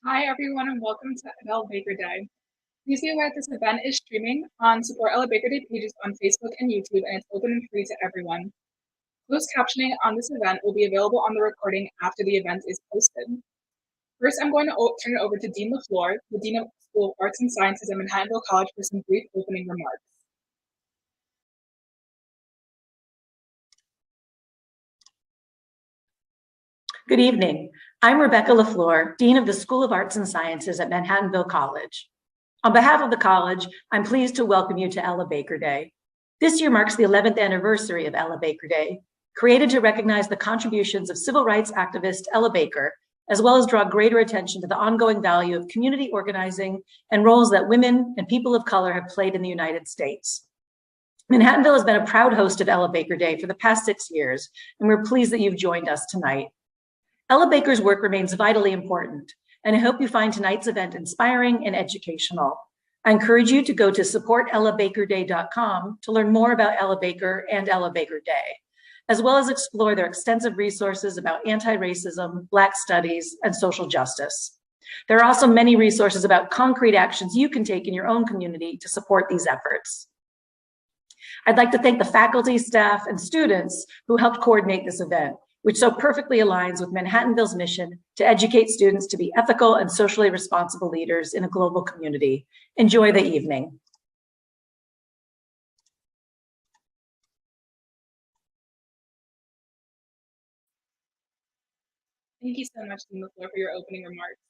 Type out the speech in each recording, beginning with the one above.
Hi, everyone, and welcome to Ella Baker Day. Please be aware this event is streaming on Support Ella Baker Day pages on Facebook and YouTube, and it's open and free to everyone. Closed captioning on this event will be available on the recording after the event is posted. First, I'm going to turn it over to Dean LaFleur, the Dean of School of Arts and Sciences at Manhattanville College, for some brief opening remarks. Good evening. I'm Rebecca LaFleur, Dean of the School of Arts and Sciences at Manhattanville College. On behalf of the college, I'm pleased to welcome you to Ella Baker Day. This year marks the 11th anniversary of Ella Baker Day, created to recognize the contributions of civil rights activist Ella Baker, as well as draw greater attention to the ongoing value of community organizing and roles that women and people of color have played in the United States. Manhattanville has been a proud host of Ella Baker Day for the past 6 years, and we're pleased that you've joined us tonight. Ella Baker's work remains vitally important, and I hope you find tonight's event inspiring and educational. I encourage you to go to supportellabakerday.com to learn more about Ella Baker and Ella Baker Day, as well as explore their extensive resources about anti-racism, Black studies, and social justice. There are also many resources about concrete actions you can take in your own community to support these efforts. I'd like to thank the faculty, staff, and students who helped coordinate this event, which so perfectly aligns with Manhattanville's mission to educate students to be ethical and socially responsible leaders in a global community. Enjoy the evening. Thank you so much, Dean LaFleur, for your opening remarks.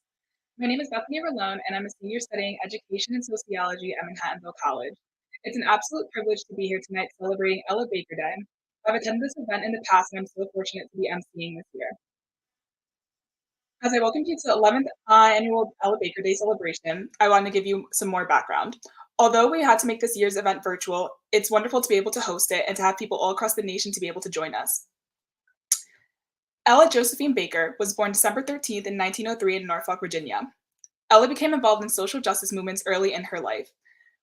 My name is Bethany Rolone, and I'm a senior studying education and sociology at Manhattanville College. It's an absolute privilege to be here tonight celebrating Ella Baker Day. I've attended this event in the past, and I'm so fortunate to be emceeing this year. As I welcome you to the 11th annual Ella Baker Day celebration, I want to give you some more background. Although we had to make this year's event virtual, it's wonderful to be able to host it and to have people all across the nation to be able to join us. Ella Josephine Baker was born December 13th in 1903 in Norfolk, Virginia. Ella became involved in social justice movements early in her life.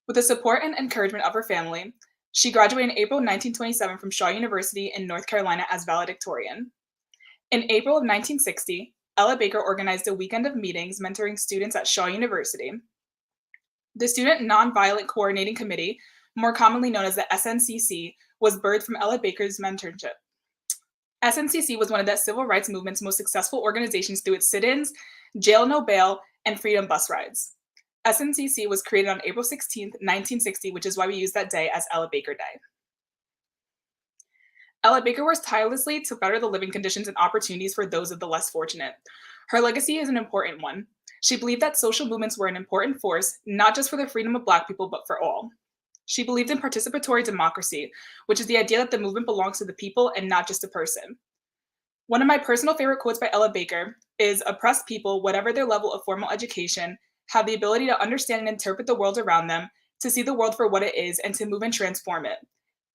With the support and encouragement of her family, she graduated in April 1927 from Shaw University in North Carolina as valedictorian. In April of 1960, Ella Baker organized a weekend of meetings mentoring students at Shaw University. The Student Nonviolent Coordinating Committee, more commonly known as the SNCC, was birthed from Ella Baker's mentorship. SNCC was one of the civil rights movement's most successful organizations through its sit-ins, jail no bail, and freedom bus rides. SNCC was created on April 16, 1960, which is why we use that day as Ella Baker Day. Ella Baker works tirelessly to better the living conditions and opportunities for those of the less fortunate. Her legacy is an important one. She believed that social movements were an important force, not just for the freedom of Black people, but for all. She believed in participatory democracy, which is the idea that the movement belongs to the people and not just a person. One of my personal favorite quotes by Ella Baker is, "Oppressed people, whatever their level of formal education, have the ability to understand and interpret the world around them, to see the world for what it is, and to move and transform it.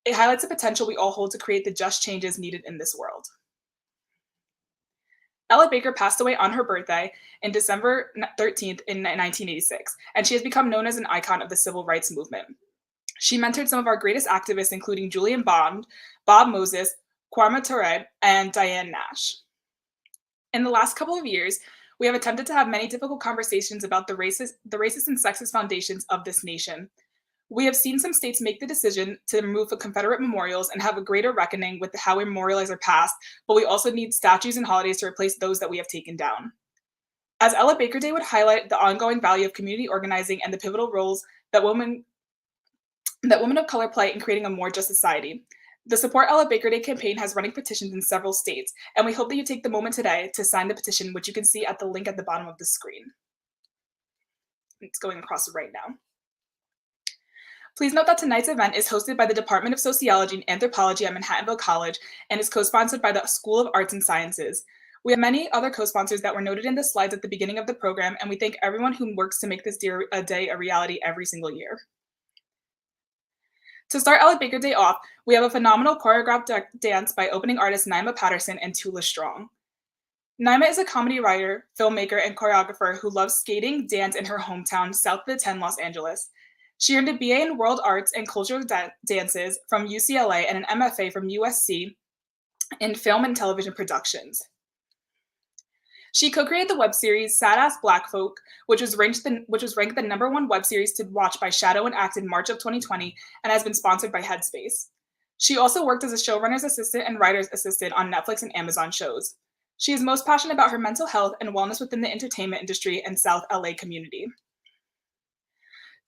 It highlights the potential we all hold to create the just changes needed in this world." Ella Baker passed away on her birthday in December 13th in 1986, and she has become known as an icon of the civil rights movement. She mentored some of our greatest activists, including Julian Bond, Bob Moses, Kwame Ture, and Diane Nash. In the last couple of years, we have attempted to have many difficult conversations about the racist and sexist foundations of this nation. We have seen some states make the decision to remove the Confederate memorials and have a greater reckoning with how we memorialize our past, but we also need statues and holidays to replace those that we have taken down. As Ella Baker Day would highlight the ongoing value of community organizing and the pivotal roles that women of color play in creating a more just society. The Support Ella Baker Day campaign has running petitions in several states, and we hope that you take the moment today to sign the petition, which you can see at the link at the bottom of the screen. It's going across right now. Please note that tonight's event is hosted by the Department of Sociology and Anthropology at Manhattanville College and is co-sponsored by the School of Arts and Sciences. We have many other co-sponsors that were noted in the slides at the beginning of the program, and we thank everyone who works to make this day a reality every single year. To start Ella Baker Day off, we have a phenomenal choreographed dance by opening artists Naima Patterson and Tula Strong. Naima is a comedy writer, filmmaker, and choreographer who loves skating, dance in her hometown, south of the 10 Los Angeles. She earned a BA in World Arts and Cultural Dances from UCLA and an MFA from USC in film and television productions. She co-created the web series Sad Ass Black Folk, which was ranked the #1 web series to watch by Shadow and Act in March of 2020 and has been sponsored by Headspace. She also worked as a showrunner's assistant and writer's assistant on Netflix and Amazon shows. She is most passionate about her mental health and wellness within the entertainment industry and South LA community.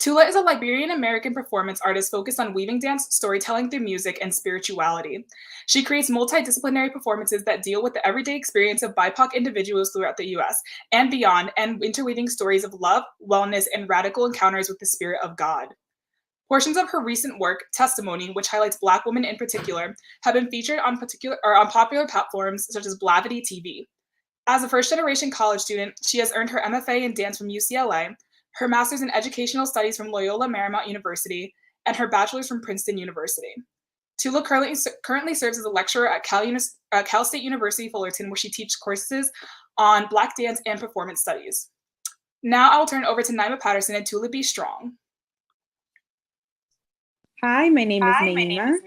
Tula is a Liberian American performance artist focused on weaving dance, storytelling through music, and spirituality. She creates multidisciplinary performances that deal with the everyday experience of BIPOC individuals throughout the US and beyond, and interweaving stories of love, wellness, and radical encounters with the spirit of God. Portions of her recent work, Testimony, which highlights Black women in particular, have been featured on popular platforms such as Blavity TV. As a first-generation college student, she has earned her MFA in dance from UCLA, her master's in educational studies from Loyola Marymount University, and her bachelor's from Princeton University. Tula currently serves as a lecturer at Cal State University Fullerton, where she teaches courses on Black dance and performance studies. Now I will turn it over to Naima Patterson and Tula Be Strong. Hi, my name is Naima,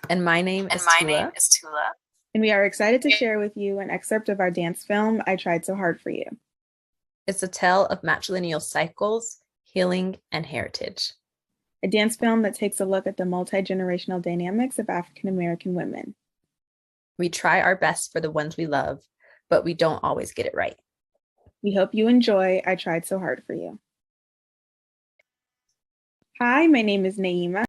And my name is Tula. and we are excited to share with you an excerpt of our dance film, I Tried So Hard for You. It's a tale of matrilineal cycles, healing, and heritage. A dance film that takes a look at the multi-generational dynamics of African American women. We try our best for the ones we love, but we don't always get it right. We hope you enjoy I Tried So Hard for You. Hi, my name is Naima.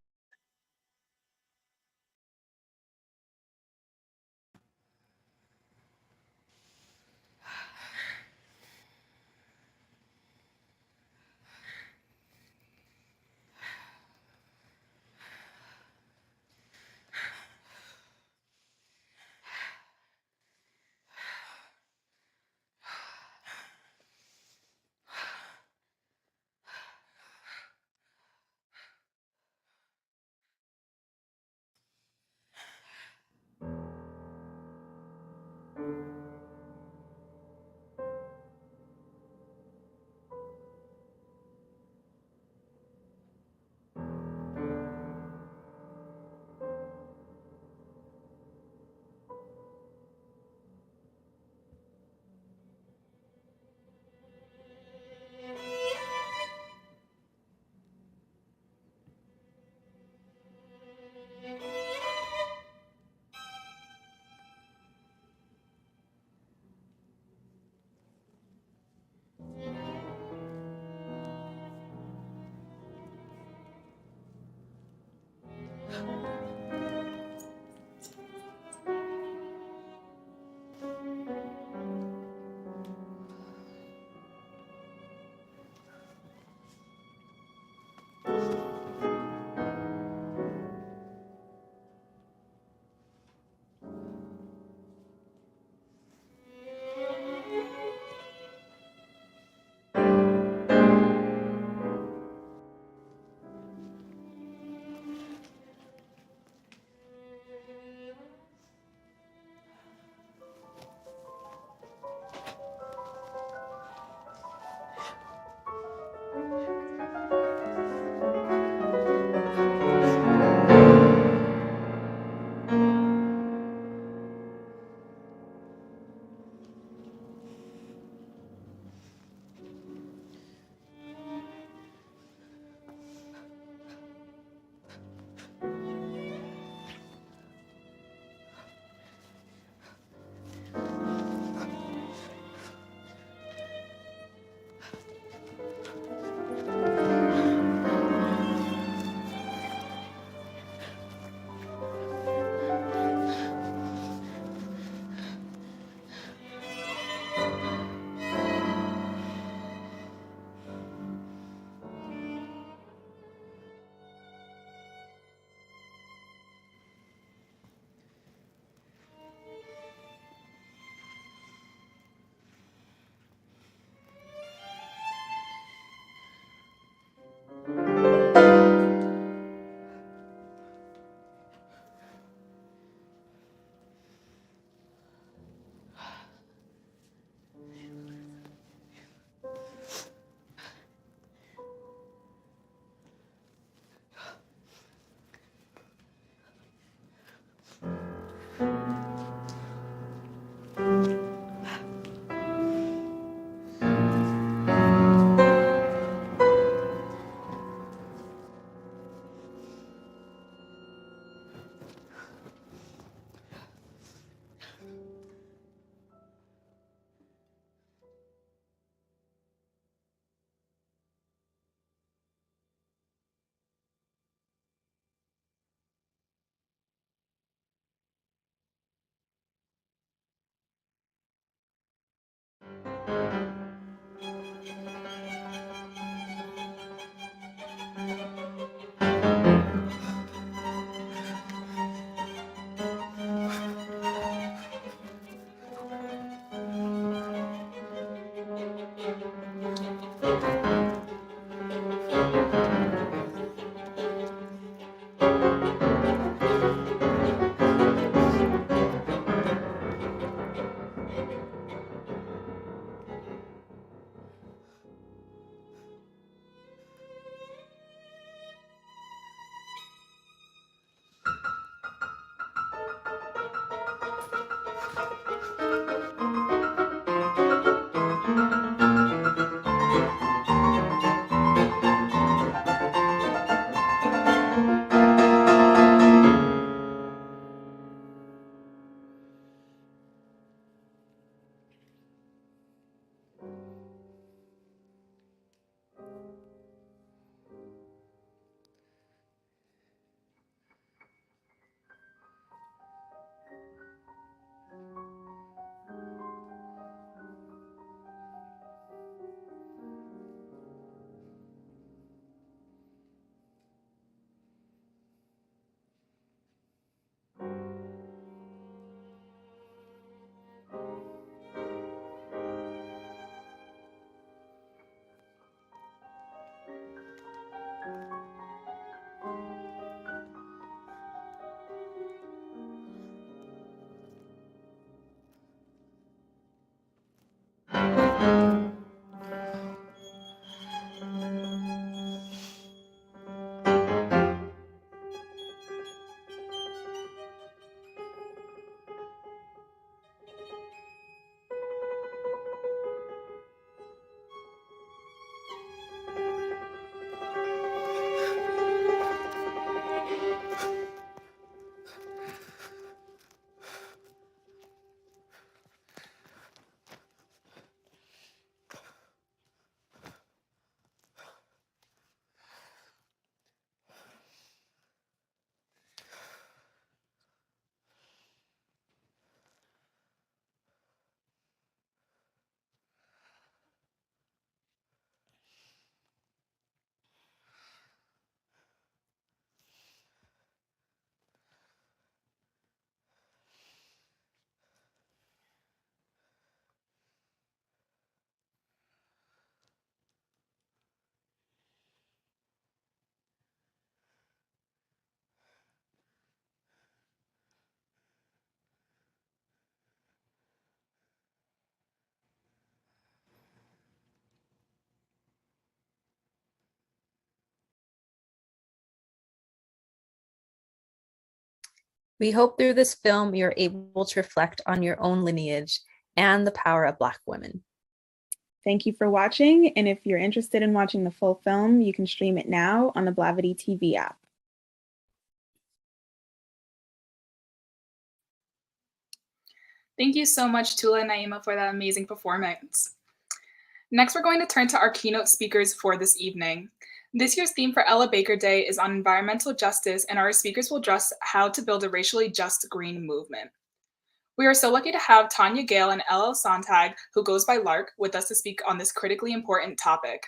We hope through this film you're able to reflect on your own lineage and the power of Black women. Thank you for watching, and if you're interested in watching the full film, you can stream it now on the Blavity TV app. Thank you so much, Tula and Naima, for that amazing performance. Next, we're going to turn to our keynote speakers for this evening. This year's theme for Ella Baker Day is on environmental justice, and our speakers will address how to build a racially just green movement. We are so lucky to have Tanya Gale and Ella Sontag, who goes by Lark, with us to speak on this critically important topic.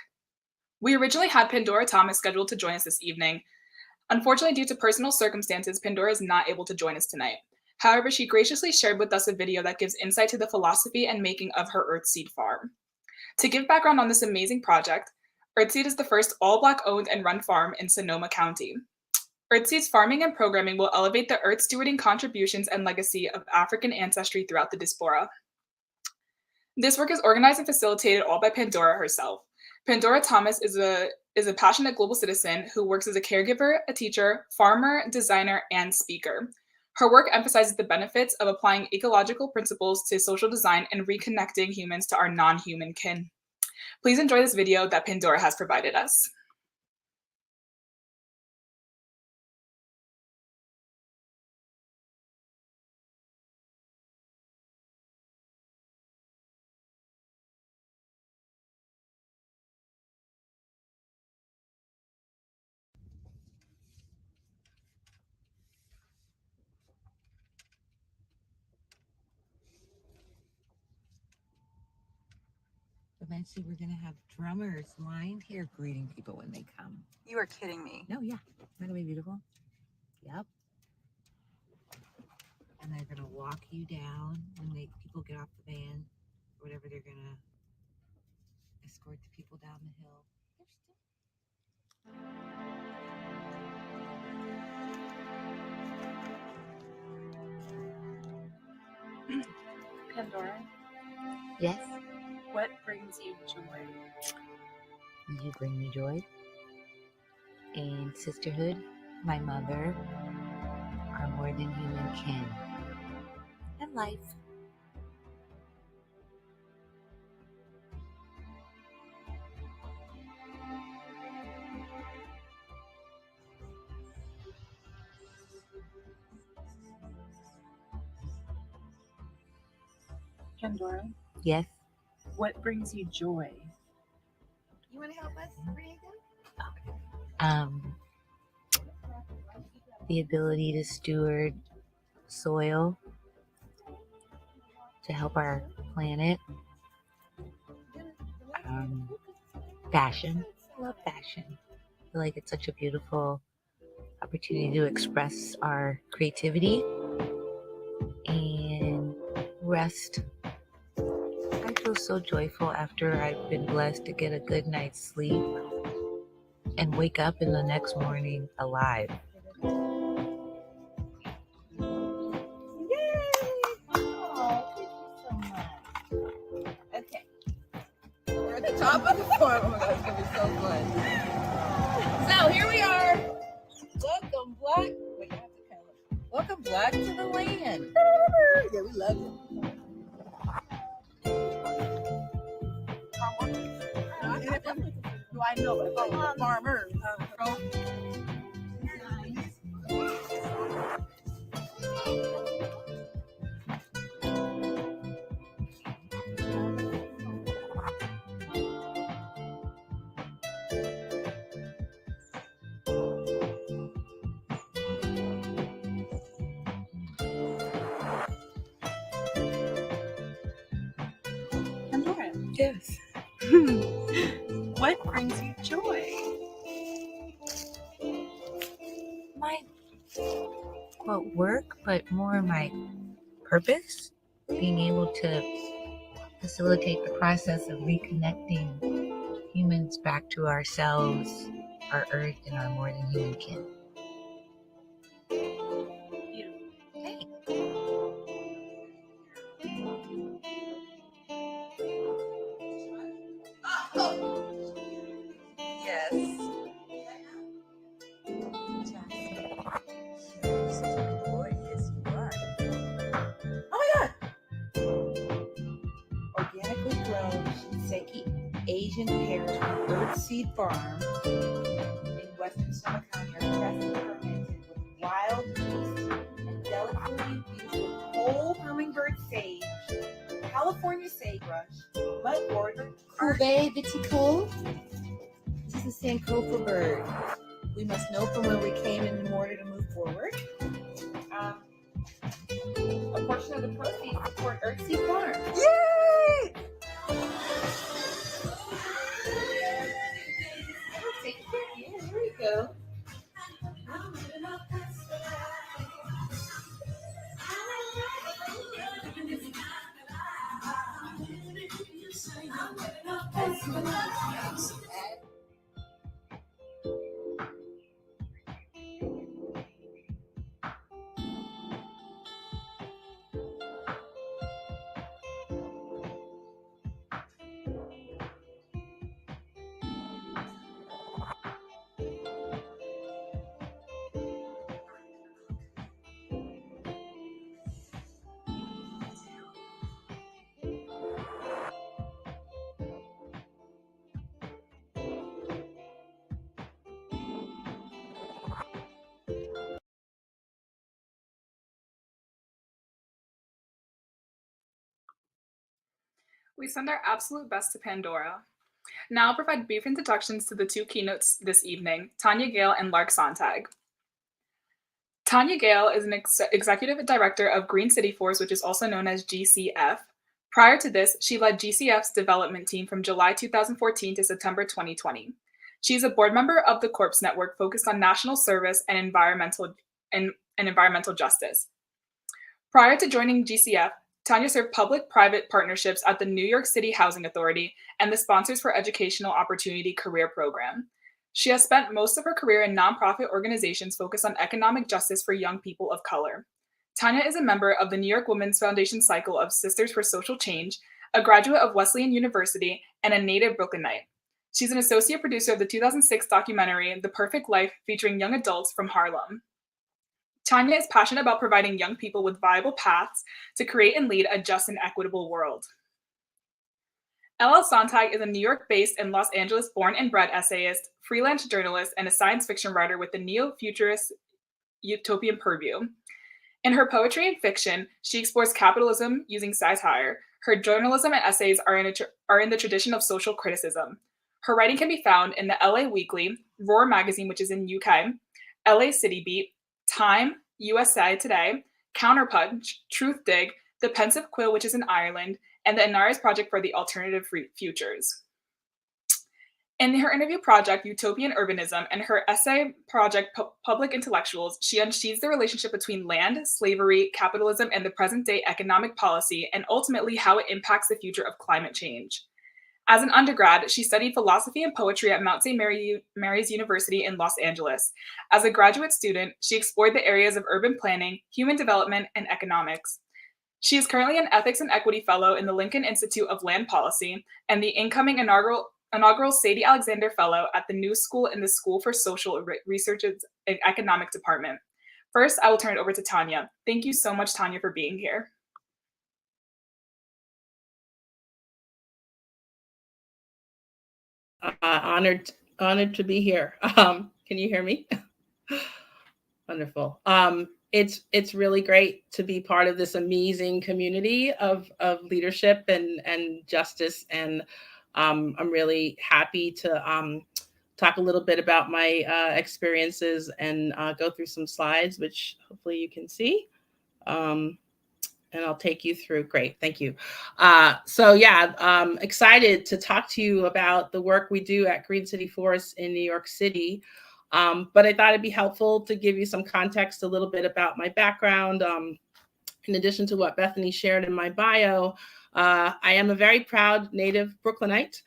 We originally had Pandora Thomas scheduled to join us this evening. Unfortunately, due to personal circumstances, Pandora is not able to join us tonight. However, she graciously shared with us a video that gives insight to the philosophy and making of her Earthseed farm. To give background on this amazing project, Earthseed is the first all-Black owned and run farm in Sonoma County. Earthseed's farming and programming will elevate the earth stewarding contributions and legacy of African ancestry throughout the diaspora. This work is organized and facilitated all by Pandora herself. Pandora Thomas is a passionate global citizen who works as a caregiver, a teacher, farmer, designer, and speaker. Her work emphasizes the benefits of applying ecological principles to social design and reconnecting humans to our non-human kin. Please enjoy this video that Pandora has provided us. Eventually, we're going to have drummers lined here greeting people when they come. You are kidding me. No, yeah. Isn't that going to be beautiful? Yep. And they're going to walk you down when people get off the van, or whatever. They're going to escort the people down the hill. Pandora, Yes. what brings you joy? You bring me joy and sisterhood. My mother are more than human kin. And life. Pandora, Yes. what brings you joy? You want to help us bring it the ability to steward soil to help our planet. Fashion. I love fashion. I feel like it's such a beautiful opportunity to express our creativity and rest. I feel so joyful after I've been blessed to get a good night's sleep and wake up in the next morning alive. Top of the floor. Oh my God, it's gonna be so fun. So here we are. Welcome, Black. Wait, I have to count it. Welcome, Black, to the land. Yeah, we love you. Do I know? But if I'm a farmer, Pandora, yes. what brings you joy? My quote work, but more my purpose, being able to facilitate the process of reconnecting humans back to ourselves, our earth, and our more than human kin. Hey. Yes. Boy, yes. Asian pears from Earthseed Farm in western Sonoma County are pressed and fermented with wild yeast and delicately infused with whole hummingbird sage, California sagebrush, mugwort, Cuvée viticole. This is the Sankofa bird. We must know from where we came in order to move forward. A portion of the proceeds support Earthseed Farm. Yay! I'll take it back here. There we go. We send our absolute best to Pandora. Now I'll provide brief introductions to the two keynotes this evening, Tanya Gale and Lark Sontag. Tanya Gale is an executive director of Green City Force, which is also known as GCF. Prior to this, she led GCF's development team from July 2014 to September 2020. She is a board member of the Corps Network focused on national service and environmental justice. Prior to joining GCF, Tanya served public-private partnerships at the New York City Housing Authority and the Sponsors for Educational Opportunity Career Program. She has spent most of her career in nonprofit organizations focused on economic justice for young people of color. Tanya is a member of the New York Women's Foundation cycle of Sisters for Social Change, a graduate of Wesleyan University, and a native Brooklynite. She's an associate producer of the 2006 documentary The Perfect Life, featuring young adults from Harlem. Tanya is passionate about providing young people with viable paths to create and lead a just and equitable world. LL Sontag is a New York-based and Los Angeles-born and bred essayist, freelance journalist, and a science fiction writer with the neo-futurist utopian purview. In her poetry and fiction, she explores capitalism using satire. Her journalism and essays are in the tradition of social criticism. Her writing can be found in the LA Weekly, Roar Magazine, which is in UK, LA City Beat, Time, USA Today, Counterpunch, Truth Dig, The Pensive Quill, which is in Ireland, and the Inaris Project for the Alternative Futures. In her interview project, Utopian Urbanism, and her essay project, Public Intellectuals, she unsheathes the relationship between land, slavery, capitalism, and the present-day economic policy, and ultimately how it impacts the future of climate change. As an undergrad, she studied philosophy and poetry at Mount St. Mary's University in Los Angeles. As a graduate student, she explored the areas of urban planning, human development, and economics. She is currently an Ethics and Equity Fellow in the Lincoln Institute of Land Policy and the incoming inaugural Sadie Alexander Fellow at the New School in the School for Social Research's Economic Department. First, I will turn it over to Tanya. Thank you so much, Tanya, for being here. Honored to be here. Can you hear me? Wonderful. It's really great to be part of this amazing community of leadership and justice, and I'm really happy to talk a little bit about my experiences and go through some slides, which hopefully you can see. And I'll take you through. Great, thank you. Excited to talk to you about the work we do at Green City Forest in New York City. But I thought it'd be helpful to give you some context, a little bit about my background. In addition to what Bethany shared in my bio, I am a very proud native Brooklynite,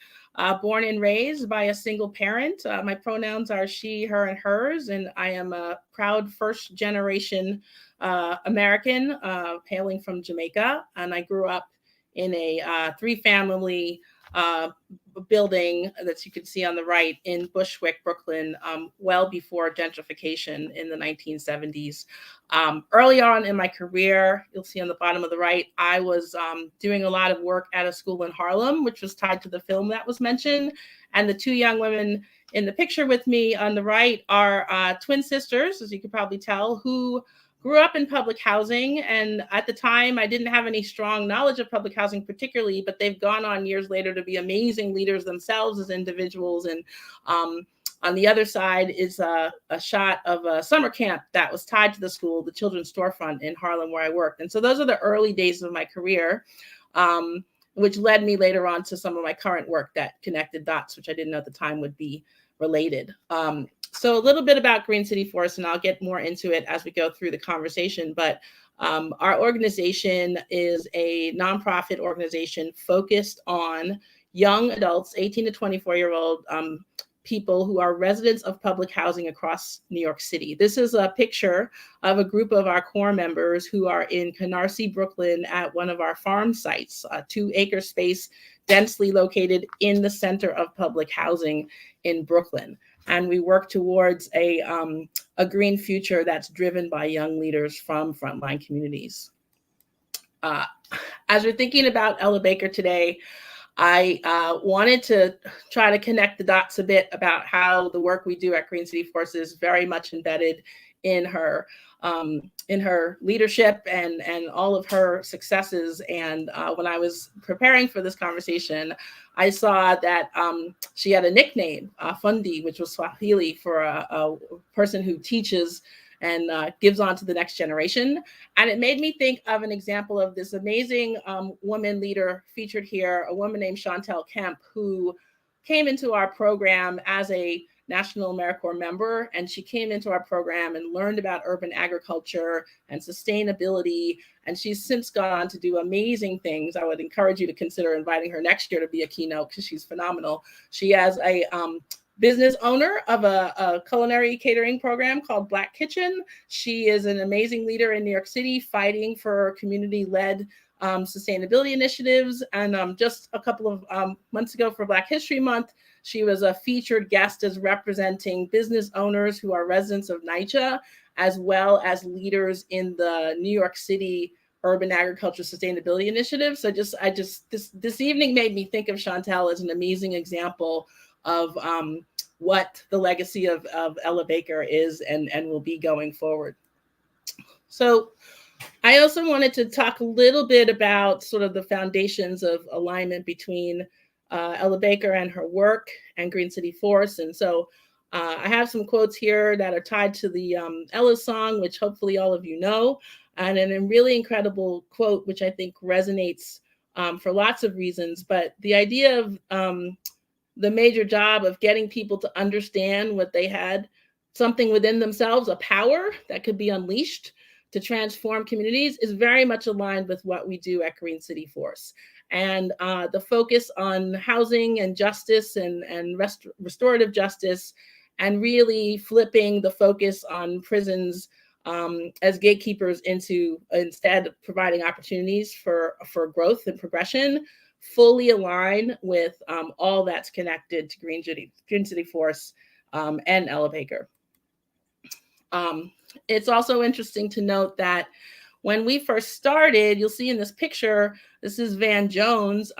born and raised by a single parent. My pronouns are she, her, and hers, and I am a proud first generation American hailing from Jamaica. And I grew up in a three-family building that you can see on the right in Bushwick, Brooklyn, well before gentrification in the 1970s. Early on in my career, you'll see on the bottom of the right, I was doing a lot of work at a school in Harlem, which was tied to the film that was mentioned. And the two young women in the picture with me on the right are twin sisters, as you could probably tell, who grew up in public housing. And at the time, I didn't have any strong knowledge of public housing particularly, but they've gone on years later to be amazing leaders themselves as individuals. And on the other side is a shot of a summer camp that was tied to the school, the Children's Storefront in Harlem, where I worked. And so those are the early days of my career, which led me later on to some of my current work that connected dots, which I didn't know at the time would be related. So a little bit about Green City Force, and I'll get more into it as we go through the conversation. But our organization is a nonprofit organization focused on young adults, 18 to 24-year-old people who are residents of public housing across New York City. This is a picture of a group of our core members who are in Canarsie, Brooklyn, at one of our farm sites, a 2-acre space densely located in the center of public housing in Brooklyn. And we work towards a green future that's driven by young leaders from frontline communities. As we're thinking about Ella Baker today, I wanted to try to connect the dots a bit about how the work we do at Green City Force is very much embedded in her leadership and all of her successes. And when I was preparing for this conversation, I saw that she had a nickname, Fundi, which was Swahili for a person who teaches and gives on to the next generation. And it made me think of an example of this amazing woman leader featured here, a woman named Chantel Kemp, who came into our program as a National AmeriCorps member. And she came into our program and learned about urban agriculture and sustainability. And she's since gone on to do amazing things. I would encourage you to consider inviting her next year to be a keynote because she's phenomenal. She has a business owner of a culinary catering program called Black Kitchen. She is an amazing leader in New York City fighting for community-led sustainability initiatives. And just a couple of months ago for Black History Month, she was a featured guest as representing business owners who are residents of NYCHA, as well as leaders in the New York City Urban Agriculture Sustainability Initiative. So this evening made me think of Chantel as an amazing example of what the legacy of Ella Baker is and will be going forward. So I also wanted to talk a little bit about sort of the foundations of alignment between Ella Baker and her work and Green City Force. And so I have some quotes here that are tied to the Ella song, which hopefully all of you know, and a really incredible quote, which I think resonates for lots of reasons. But the idea of the major job of getting people to understand what they had, something within themselves, a power that could be unleashed to transform communities, is very much aligned with what we do at Green City Force. And the focus on housing and justice and restorative justice, and really flipping the focus on prisons as gatekeepers into instead providing opportunities for growth and progression, fully align with all that's connected to Green City Force and Ella Baker. It's also interesting to note that when we first started, you'll see in this picture, this is Van Jones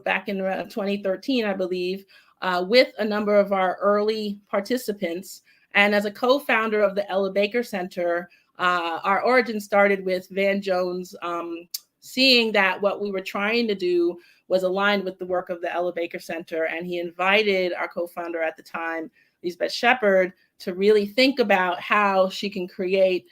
back in 2013, I believe, with a number of our early participants. And as a co-founder of the Ella Baker Center, our origin started with Van Jones seeing that what we were trying to do was aligned with the work of the Ella Baker Center. And he invited our co-founder at the time, Lisbeth Shepard, to really think about how she could create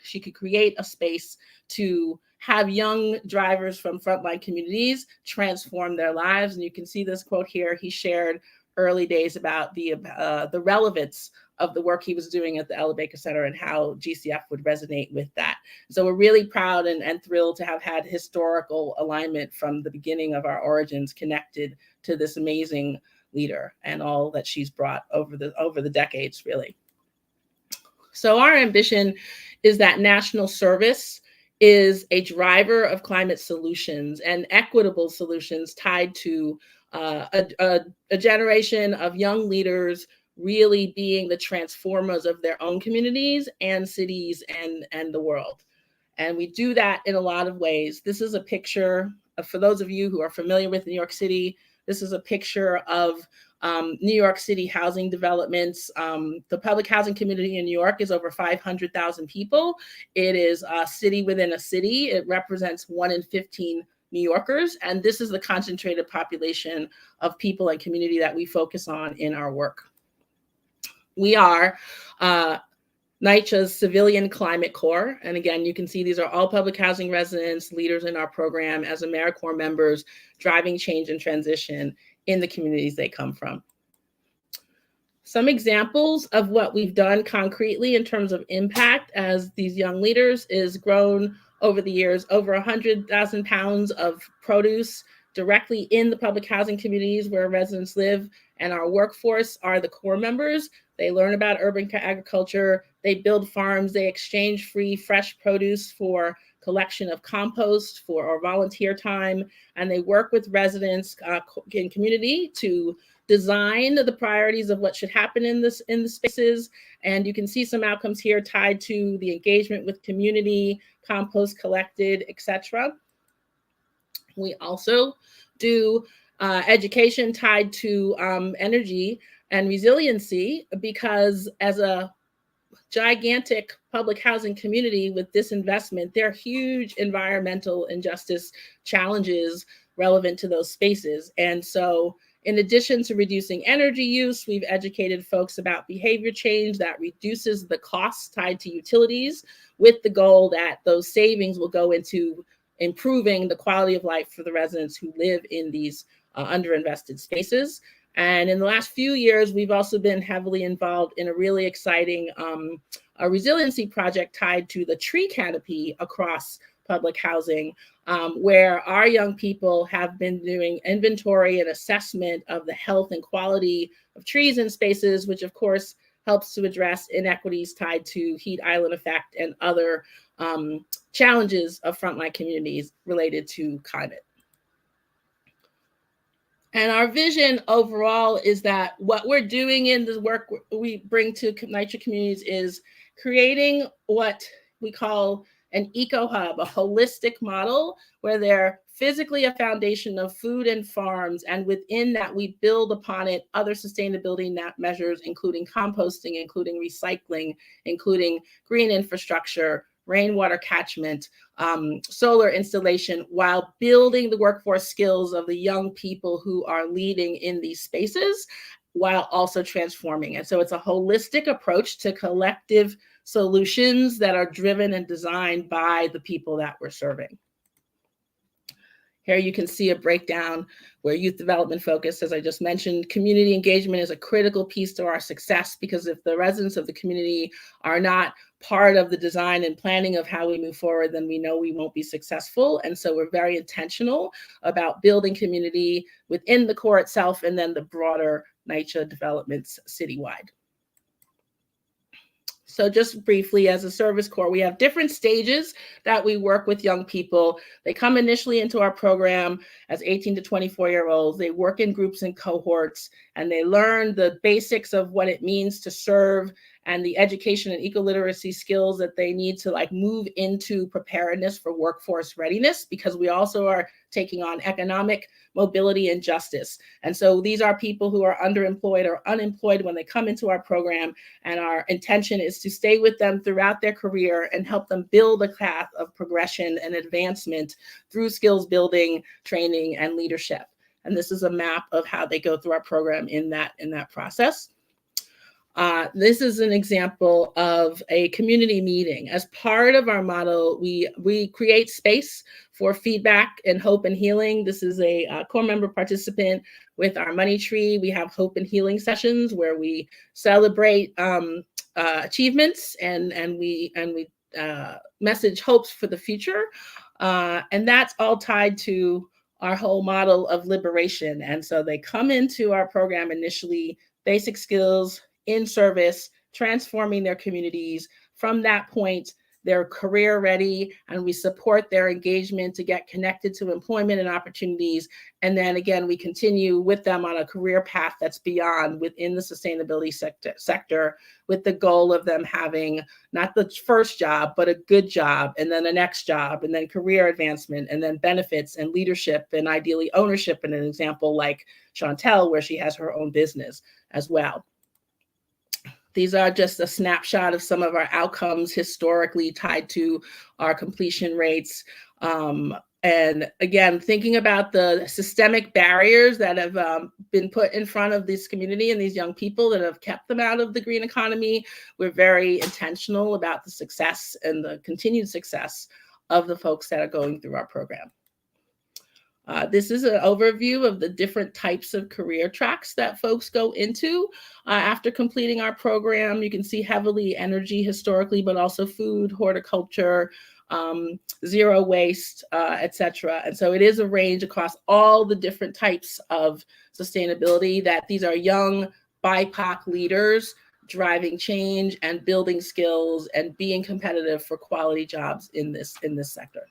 a space to have young drivers from frontline communities transform their lives. And you can see this quote here. He shared early days about the relevance of the work he was doing at the Ella Baker Center and how GCF would resonate with that. So we're really proud and thrilled to have had historical alignment from the beginning of our origins connected to this amazing leader and all that she's brought over the decades, really. So our ambition is that national service is a driver of climate solutions and equitable solutions tied to a generation of young leaders really being the transformers of their own communities and cities and the world. And we do that in a lot of ways. This is a picture for those of you who are familiar with New York City. This is a picture of New York City housing developments. The public housing community in New York is over 500,000 people. It is a city within a city. It represents 1 in 15 New Yorkers. And this is the concentrated population of people and community that we focus on in our work. We are NYCHA's Civilian Climate Corps. And again, you can see these are all public housing residents, leaders in our program as AmeriCorps members, driving change and transition in the communities they come from. Some examples of what we've done concretely in terms of impact as these young leaders is grown over the years, over 100,000 pounds of produce directly in the public housing communities where residents live, and our workforce are the core members. They learn about urban agriculture, they build farms, they exchange free fresh produce for collection of compost or volunteer time, and they work with residents in community to design the priorities of what should happen in the spaces. And you can see some outcomes here tied to the engagement with community, compost collected, etc. We also do education tied to energy and resiliency, because as a gigantic public housing community with this investment, there are huge environmental injustice challenges relevant to those spaces. And so in addition to reducing energy use, we've educated folks about behavior change that reduces the costs tied to utilities, with the goal that those savings will go into improving the quality of life for the residents who live in these underinvested spaces. And in the last few years, we've also been heavily involved in a really exciting a resiliency project tied to the tree canopy across public housing, where our young people have been doing inventory and assessment of the health and quality of trees in spaces, which of course helps to address inequities tied to heat island effect and other challenges of frontline communities related to climate. And our vision overall is that what we're doing in the work we bring to NYCHA communities is creating what we call an eco hub, a holistic model where they're physically a foundation of food and farms, and within that we build upon it other sustainability measures, including composting, including recycling, including green infrastructure, rainwater catchment, solar installation, while building the workforce skills of the young people who are leading in these spaces, while also transforming. And so it's a holistic approach to collective solutions that are driven and designed by the people that we're serving. Here you can see a breakdown where youth development focus, as I just mentioned, community engagement is a critical piece to our success, because if the residents of the community are not part of the design and planning of how we move forward, then we know we won't be successful. And so we're very intentional about building community within the core itself and then the broader NYCHA developments citywide. So just briefly, as a service corps, we have different stages that we work with young people. They come initially into our program as 18 to 24-year-olds. They work in groups and cohorts, and they learn the basics of what it means to serve and the education and eco-literacy skills that they need to move into preparedness for workforce readiness, because we also are taking on economic mobility and justice. And so these are people who are underemployed or unemployed when they come into our program, and our intention is to stay with them throughout their career and help them build a path of progression and advancement through skills building, training, and leadership. And this is a map of how they go through our program in that process. This is an example of a community meeting. As part of our model, we create space for feedback and hope and healing. This is a core member participant with our money tree. We have hope and healing sessions where we celebrate achievements and we message hopes for the future. And that's all tied to our whole model of liberation. And so they come into our program initially, basic skills, in service, transforming their communities. From that point, they're career ready, and we support their engagement to get connected to employment and opportunities. And then again, we continue with them on a career path that's beyond within the sustainability sector with the goal of them having not the first job, but a good job, and then the next job, and then career advancement, and then benefits and leadership, and ideally ownership, in an example like Chantel, where she has her own business as well. These are just a snapshot of some of our outcomes historically tied to our completion rates. And again, thinking about the systemic barriers that have been put in front of this community and these young people that have kept them out of the green economy, we're very intentional about the success and the continued success of the folks that are going through our program. This is an overview of the different types of career tracks that folks go into after completing our program. You can see heavily energy historically, but also food, horticulture, zero waste, etc. And so it is a range across all the different types of sustainability that these are young BIPOC leaders driving change and building skills and being competitive for quality jobs in this sector.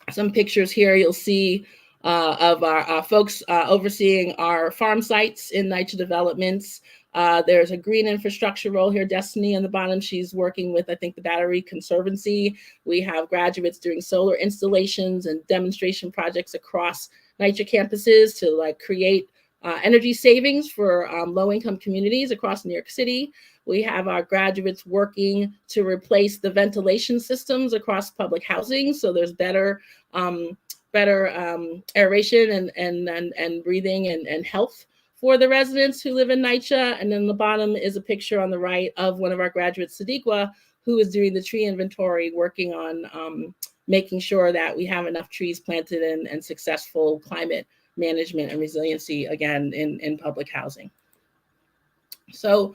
Some pictures here you'll see of our folks overseeing our farm sites in NYCHA developments. There's a green infrastructure role here, Destiny on the bottom. She's working with, I think, the Battery Conservancy. We have graduates doing solar installations and demonstration projects across NYCHA campuses to like create energy savings for low-income communities across New York City. We have our graduates working to replace the ventilation systems across public housing, so there's better aeration and breathing and health for the residents who live in NYCHA. And then the bottom is a picture on the right of one of our graduates, Sadiqa, who is doing the tree inventory, working on making sure that we have enough trees planted and successful climate management and resiliency, again, in public housing. So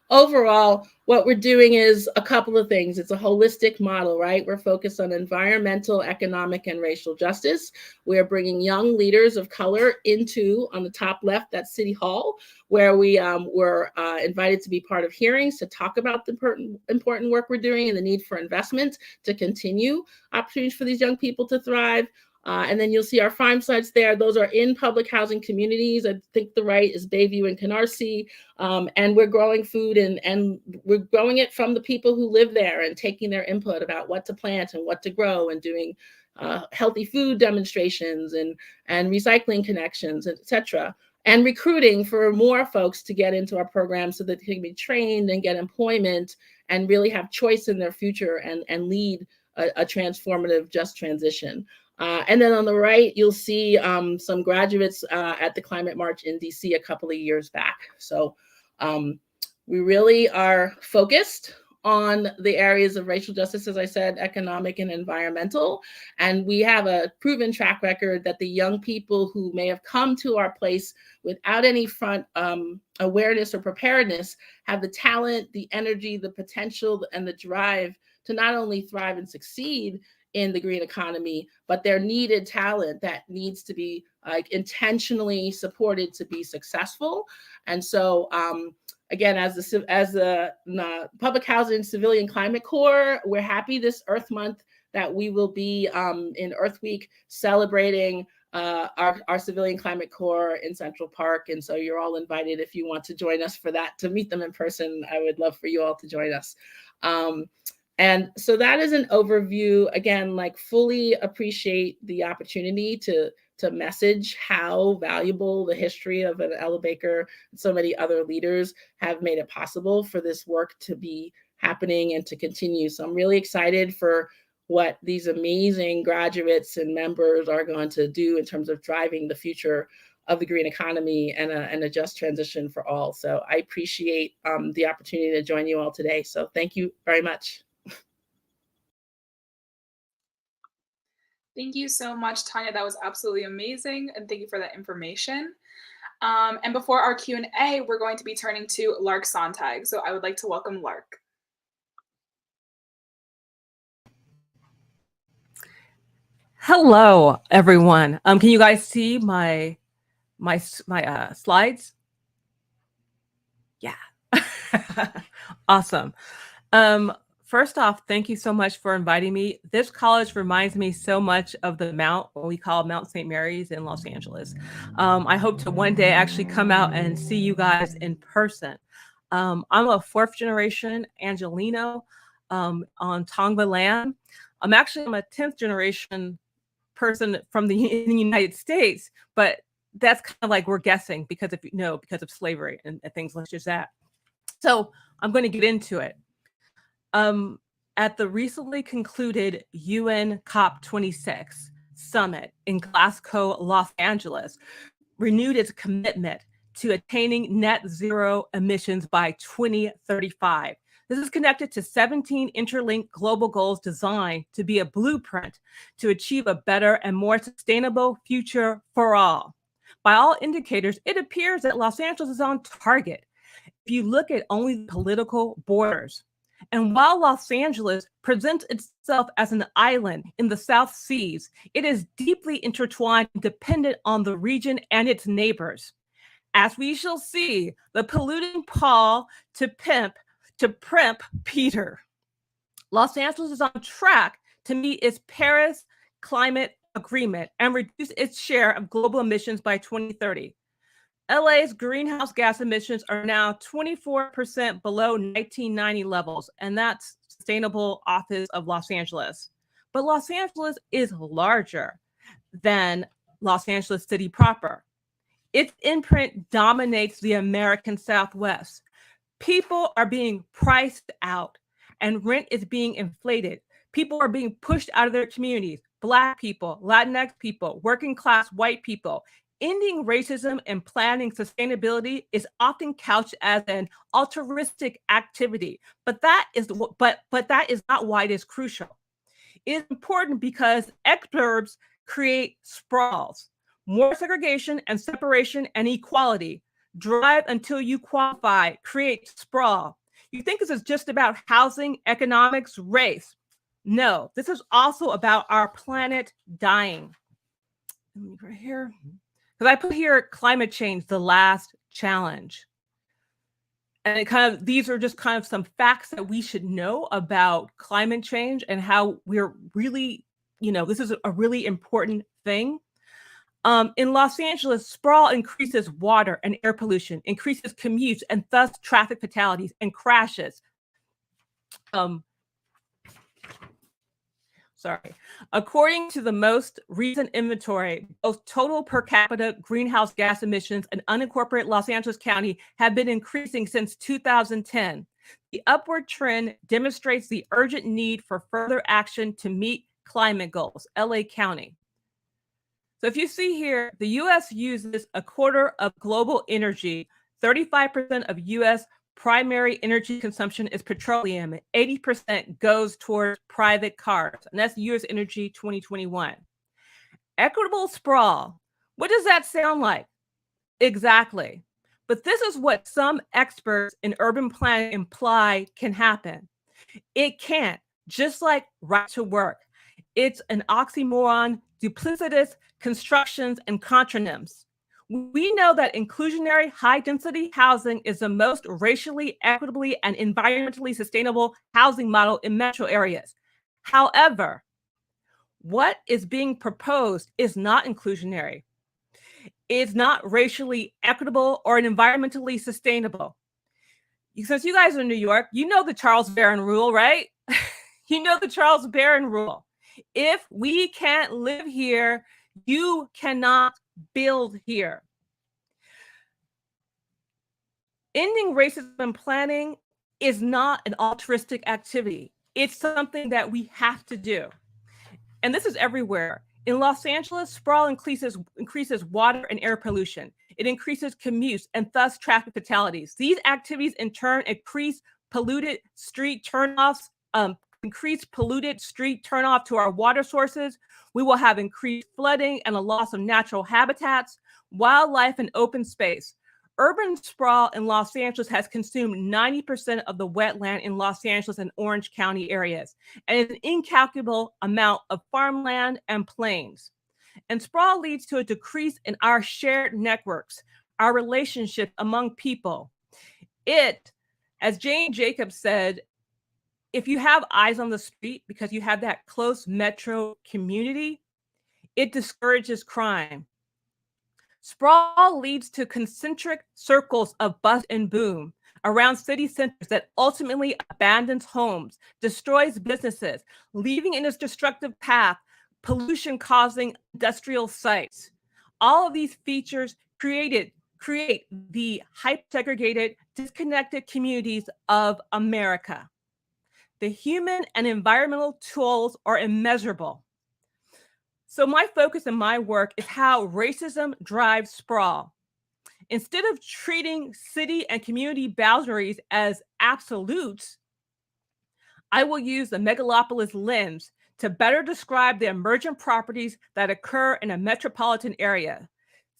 overall, what we're doing is a couple of things. It's a holistic model, right? We're focused on environmental, economic, and racial justice. We're bringing young leaders of color into, on the top left, that's City Hall, where we were invited to be part of hearings to talk about the important work we're doing and the need for investment to continue opportunities for these young people to thrive. And then you'll see our farm sites there. Those are in public housing communities. I think the right is Bayview and Canarsie. And we're growing food and we're growing it from the people who live there and taking their input about what to plant and what to grow and doing healthy food demonstrations and recycling connections, etc. And recruiting for more folks to get into our program so that they can be trained and get employment and really have choice in their future and lead a transformative, just transition. And then on the right, you'll see some graduates at the Climate March in DC a couple of years back. So we really are focused on the areas of racial justice, as I said, economic and environmental. And we have a proven track record that the young people who may have come to our place without any front awareness or preparedness have the talent, the energy, the potential, and the drive to not only thrive and succeed in the green economy, but their needed talent that needs to be like intentionally supported to be successful. And so again, as the Public Housing Civilian Climate Corps, we're happy this Earth Month that we will be in Earth Week celebrating our Civilian Climate Corps in Central Park. And so you're all invited if you want to join us for that, to meet them in person. I would love for you all to join us. And so that is an overview. Again, like fully appreciate the opportunity to message how valuable the history of an Ella Baker and so many other leaders have made it possible for this work to be happening and to continue. So I'm really excited for what these amazing graduates and members are going to do in terms of driving the future of the green economy and a just transition for all. So I appreciate the opportunity to join you all today. So thank you very much. Thank you so much, Tanya. That was absolutely amazing. And thank you for that information. And before our Q&A, we're going to be turning to Lark Sontag. So I would like to welcome Lark. Hello, everyone. Can you guys see my slides? Yeah. Awesome. First off, thank you so much for inviting me. This college reminds me so much of the Mount, what we call Mount St. Mary's in Los Angeles. I hope to one day actually come out and see you guys in person. I'm a fourth generation Angelino on Tongva land. I'm a 10th generation person from in the United States, but that's kind of like we're guessing because because of slavery and things like that. So I'm going to get into it. At the recently concluded UN COP26 summit in Glasgow, Los Angeles, renewed its commitment to attaining net zero emissions by 2035. This is connected to 17 interlinked global goals designed to be a blueprint to achieve a better and more sustainable future for all. By all indicators, it appears that Los Angeles is on target. If you look at only the political borders, and while Los Angeles presents itself as an island in the South Seas, it is deeply intertwined and dependent on the region and its neighbors. As we shall see, the polluting Paul to primp Peter. Los Angeles is on track to meet its Paris climate agreement and reduce its share of global emissions by 2030. LA's greenhouse gas emissions are now 24% below 1990 levels, and that's Sustainable Office of Los Angeles. But Los Angeles is larger than Los Angeles City proper. Its imprint dominates the American Southwest. People are being priced out, and rent is being inflated. People are being pushed out of their communities. Black people, Latinx people, working class white people. Ending racism and planning sustainability is often couched as an altruistic activity, but that is not why it is crucial. It is important because exurbs create sprawls. More segregation and separation and equality. Drive until you qualify, create sprawl. You think this is just about housing, economics, race. No, this is also about our planet dying. Right here. Because I put here climate change, the last challenge. And these are just kind of some facts that we should know about climate change and how we're really, this is a really important thing. In Los Angeles, sprawl increases water and air pollution, increases commutes, and thus traffic fatalities and crashes. According to the most recent inventory, both total per capita greenhouse gas emissions and unincorporated Los Angeles County have been increasing since 2010. The upward trend demonstrates the urgent need for further action to meet climate goals, LA County. So if you see here, the US uses a quarter of global energy. 35% of US primary energy consumption is petroleum, and 80% goes towards private cars. And that's US Energy 2021. Equitable sprawl. What does that sound like? Exactly. But this is what some experts in urban planning imply can happen. It can't, just like right to work. It's an oxymoron, duplicitous constructions and contronyms. We know that inclusionary high-density housing is the most racially, equitably, and environmentally sustainable housing model in metro areas. However, what is being proposed is not inclusionary. It's not racially equitable or environmentally sustainable. Since you guys are in New York, you know the Charles Barron rule, right? You know the Charles Barron rule. If we can't live here, you cannot build here. Ending racism planning is not an altruistic activity. It's something that we have to do. And this is everywhere. In Los Angeles, sprawl increases water and air pollution. It increases commutes and thus traffic fatalities. These activities in turn increase polluted street turnoff to our water sources. We will have increased flooding and a loss of natural habitats, wildlife, and open space. Urban sprawl in Los Angeles has consumed 90% of the wetland in Los Angeles and Orange County areas, and an incalculable amount of farmland and plains. And sprawl leads to a decrease in our shared networks, our relationship among people. It, as Jane Jacobs said, if you have eyes on the street because you have that close metro community, it discourages crime. Sprawl leads to concentric circles of bust and boom around city centers that ultimately abandons homes, destroys businesses, leaving in its destructive path pollution causing industrial sites. All of these features create the hyper-segregated, disconnected communities of America. The human and environmental tolls are immeasurable. So my focus in my work is how racism drives sprawl. Instead of treating city and community boundaries as absolutes, I will use the megalopolis lens to better describe the emergent properties that occur in a metropolitan area.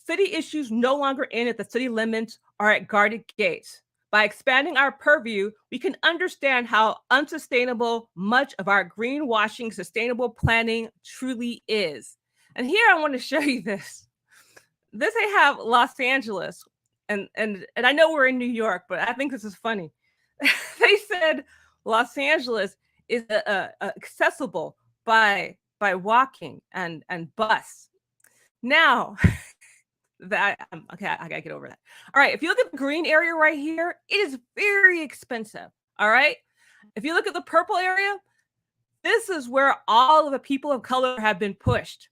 City issues no longer end at the city limits or at guarded gates. By expanding our purview, we can understand how unsustainable much of our greenwashing sustainable planning truly is. And here I want to show you this. This I have Los Angeles, and I know we're in New York, but I think this is funny. They said Los Angeles is accessible by walking and bus. Now, okay, I gotta get over that. All right, if you look at the green area right here, it is very expensive. All right, if you look at the purple area, this is where all of the people of color have been pushed.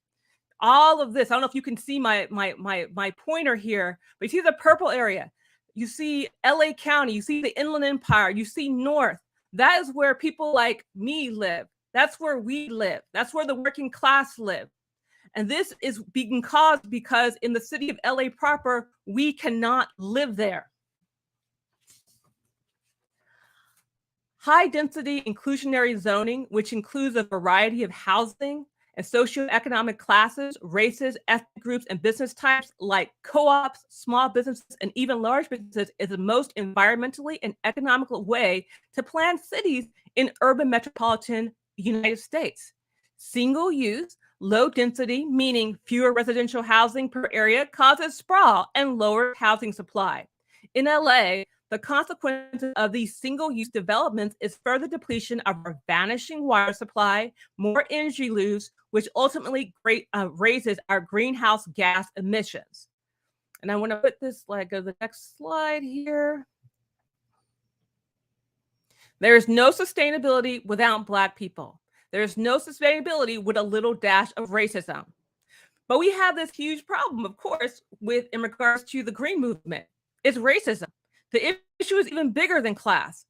All of this, I don't know if you can see my pointer here, but you see the purple area, you see LA County, you see the Inland Empire, you see North. That is where people like me live. That's where we live. That's where the working class live. And this is being caused because in the city of LA proper, we cannot live there. High density inclusionary zoning, which includes a variety of housing and socioeconomic classes, races, ethnic groups, and business types like co-ops, small businesses, and even large businesses, is the most environmentally and economical way to plan cities in urban metropolitan United States. Single use, low density, meaning fewer residential housing per area, causes sprawl and lower housing supply. In LA, the consequences of these single-use developments is further depletion of our vanishing water supply, more energy use, which ultimately raises our greenhouse gas emissions. And I want to put this, go to the next slide here. There is no sustainability without Black people. There is no sustainability with a little dash of racism. But we have this huge problem, of course, in regards to the green movement. It's racism. The issue is even bigger than class.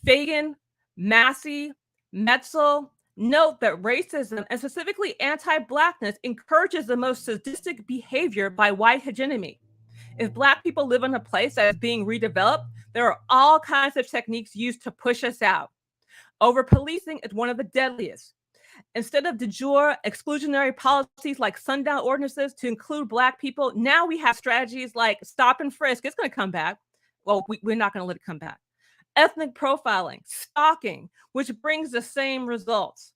Fagan, Massey, Metzel note that racism, and specifically anti-Blackness, encourages the most sadistic behavior by white hegemony. If Black people live in a place that is being redeveloped, there are all kinds of techniques used to push us out. Over-policing is one of the deadliest. Instead of de jure exclusionary policies like sundown ordinances to include Black people, now we have strategies like stop and frisk. It's going to come back. Well, we're not going to let it come back. Ethnic profiling, stalking, which brings the same results.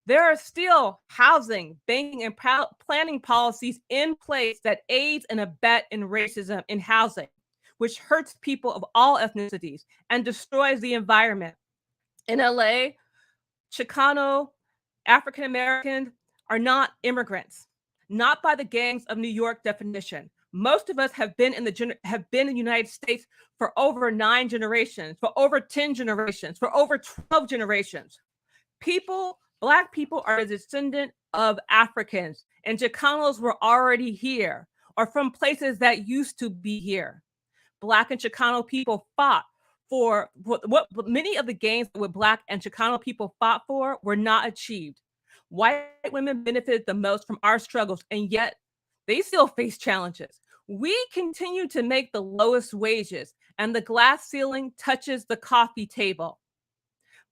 There are still housing, banking, and planning policies in place that aids and abet in racism in housing, which hurts people of all ethnicities and destroys the environment. In LA, Chicano, African Americans are not immigrants, not by the gangs of New York definition. Most of us have been in the United States for over 9 generations, for over 10 generations, for over 12 generations. Black people are a descendant of Africans, and Chicanos were already here or from places that used to be here. Black and Chicano people fought for what many of the gains that Black and Chicano people fought for were not achieved. White women benefited the most from our struggles, and yet they still face challenges. We continue to make the lowest wages, and the glass ceiling touches the coffee table.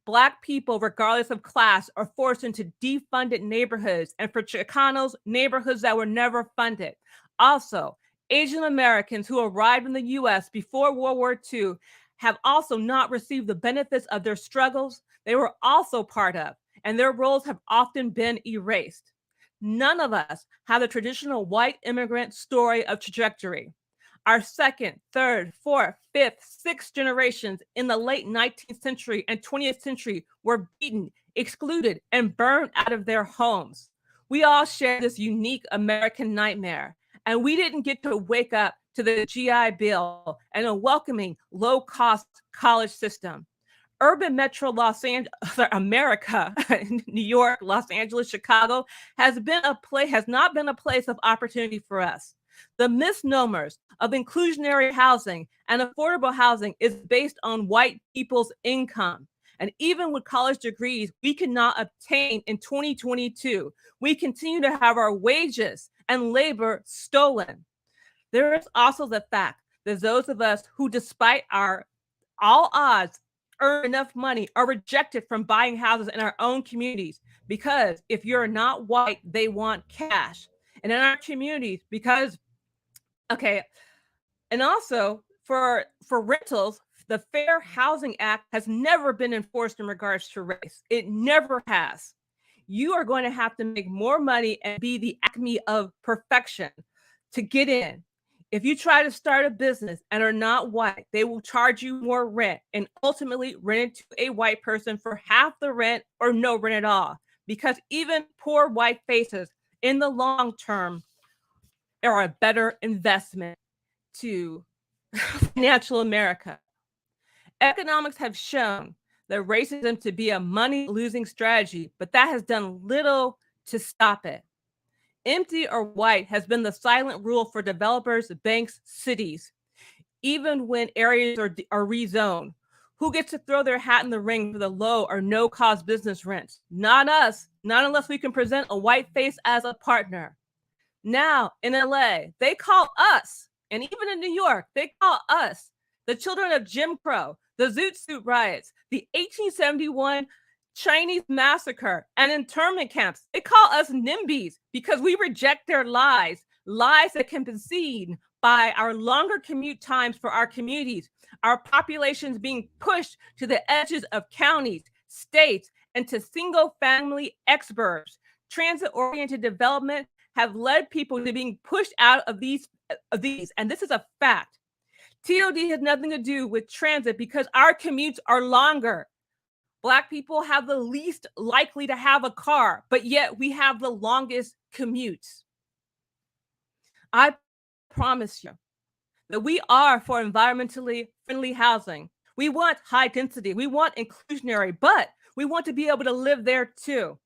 Black people, regardless of class, are forced into defunded neighborhoods, and for Chicanos, neighborhoods that were never funded. Also, Asian Americans who arrived in the US before World War II have also not received the benefits of their struggles they were also part of, and their roles have often been erased. None of us have the traditional white immigrant story of trajectory. Our second, third, fourth, fifth, sixth generations in the late 19th century and 20th century were beaten, excluded, and burned out of their homes. We all share this unique American nightmare, and we didn't get to wake up to the GI Bill and a welcoming, low-cost college system. Urban metro Los Angeles, America, New York, Los Angeles, Chicago has not been a place of opportunity for us. The misnomers of inclusionary housing and affordable housing is based on white people's income. And even with college degrees we cannot obtain in 2022, we continue to have our wages and labor stolen. There is also the fact that those of us who, despite our all odds, earn enough money are rejected from buying houses in our own communities because if you're not white, they want cash. And in our communities, because, okay, and also for rentals, the Fair Housing Act has never been enforced in regards to race. It never has. You are going to have to make more money and be the acme of perfection to get in. If you try to start a business and are not white, they will charge you more rent and ultimately rent it to a white person for half the rent or no rent at all. Because even poor white faces in the long term are a better investment to financial America. Economics have shown that racism to be a money-losing strategy, but that has done little to stop it. Empty or white has been the silent rule for developers, banks, cities, even when areas are rezoned. Who gets to throw their hat in the ring for the low or no-cost business rents? Not us, not unless we can present a white face as a partner. Now, in LA, they call us, and even in New York, they call us the children of Jim Crow, the Zoot Suit riots, the 1871 Chinese massacre, and internment camps. They call us NIMBYs because we reject their lies that can be seen by our longer commute times for our communities, our populations being pushed to the edges of counties, states, and to single-family exurbs. Transit-oriented development have led people to being pushed out of these, and this is a fact. TOD has nothing to do with transit because our commutes are longer. Black people have the least likely to have a car, but yet we have the longest commutes. I promise you that we are for environmentally friendly housing. We want high density, we want inclusionary, but we want to be able to live there too.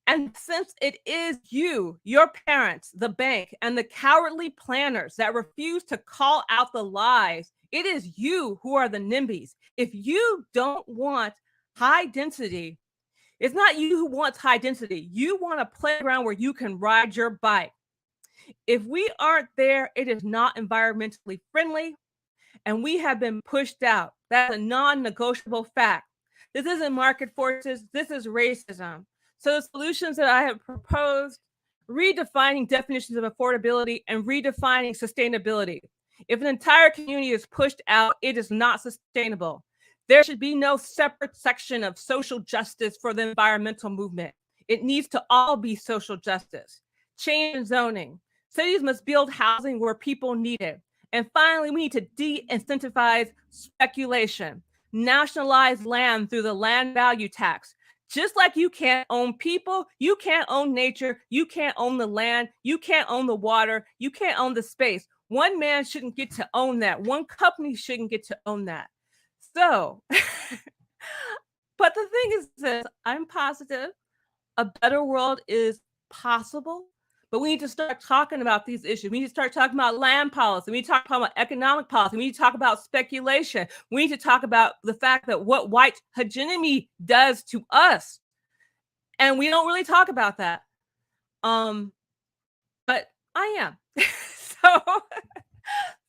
And since it is you, your parents, the bank, and the cowardly planners that refuse to call out the lies, it is you who are the NIMBYs. If you don't want high density, it's not you who wants high density. You want a playground where you can ride your bike. If we aren't there, it is not environmentally friendly, and we have been pushed out. That's a non-negotiable fact. This isn't market forces, this is racism. So the solutions that I have proposed, redefining definitions of affordability and redefining sustainability. If an entire community is pushed out, it is not sustainable. There should be no separate section of social justice for the environmental movement. It needs to all be social justice. Change in zoning. Cities must build housing where people need it. And finally, we need to de-incentivize speculation. Nationalize land through the land value tax. Just like you can't own people, you can't own nature, you can't own the land, you can't own the water, you can't own the space. One man shouldn't get to own that. One company shouldn't get to own that. So, but the thing is this, I'm positive a better world is possible, but we need to start talking about these issues. We need to start talking about land policy. We need to talk about economic policy. We need to talk about speculation. We need to talk about the fact that what white hegemony does to us. And we don't really talk about that. But I am. So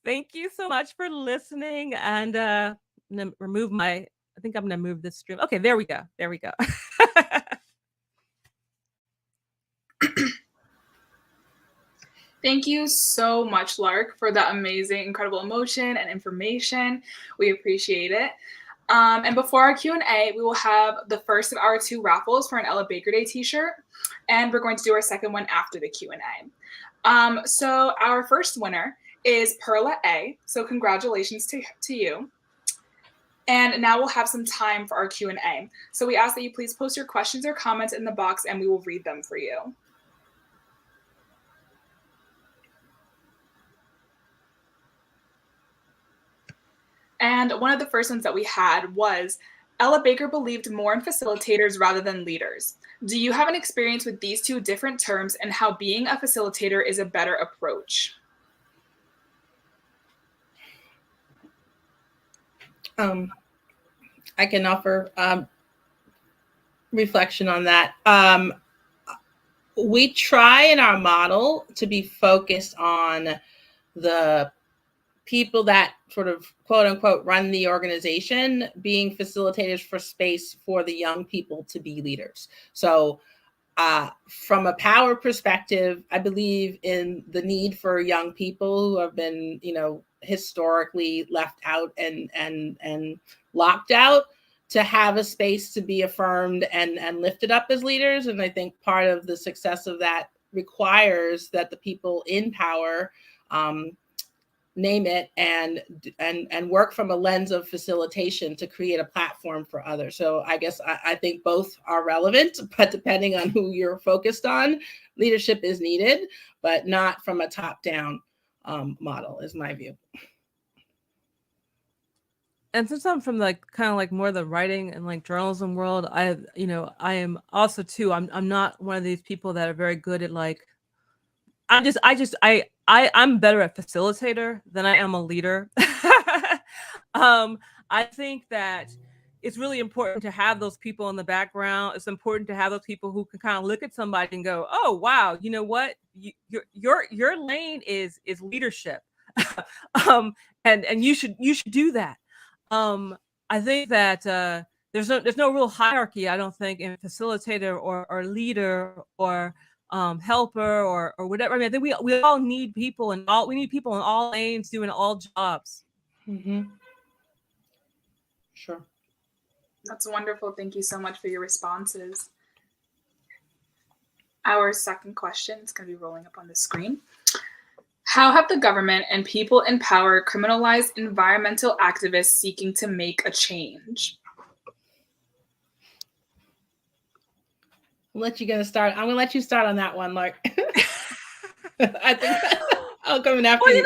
thank you so much for listening. And I'm gonna remove I think I'm gonna move this stream. Okay, there we go. There we go. Thank you so much, Lark, for that amazing, incredible emotion and information. We appreciate it. And before our Q&A, we will have the first of our 2 raffles for an Ella Baker Day t-shirt, and we're going to do our second one after the Q&A. So our first winner is Perla A. So congratulations to you. And now we'll have some time for our Q&A. So we ask that you please post your questions or comments in the box and we will read them for you. And one of the first ones that we had was, Ella Baker believed more in facilitators rather than leaders. Do you have an experience with these two different terms and how being a facilitator is a better approach? I can offer reflection on that. We try in our model to be focused on the people that sort of quote unquote run the organization being facilitators for space for the young people to be leaders. So from a power perspective, I believe in the need for young people who have been, historically left out and locked out to have a space to be affirmed and lifted up as leaders. And I think part of the success of that requires that the people in power name it and work from a lens of facilitation to create a platform for others. So I guess I think both are relevant, but depending on who you're focused on, leadership is needed, but not from a top-down model, is my view. And since I'm from kind of more the writing and journalism world, I am also too. I'm not one of these people that are very good at I'm better at facilitator than I am a leader. I think that it's really important to have those people in the background. It's important to have those people who can kind of look at somebody and go, "Oh, wow, you know what? Your lane is leadership, and you should do that." I think that there's no real hierarchy, I don't think, in facilitator or leader or helper or whatever. I mean, I think we all need people in all lanes doing all jobs. Mm-hmm. Sure. That's wonderful. Thank you so much for your responses. Our second question is going to be rolling up on the screen. How have the government and people in power criminalized environmental activists seeking to make a change? I'm gonna let you start on that one, Lark. I think I'll come in after you.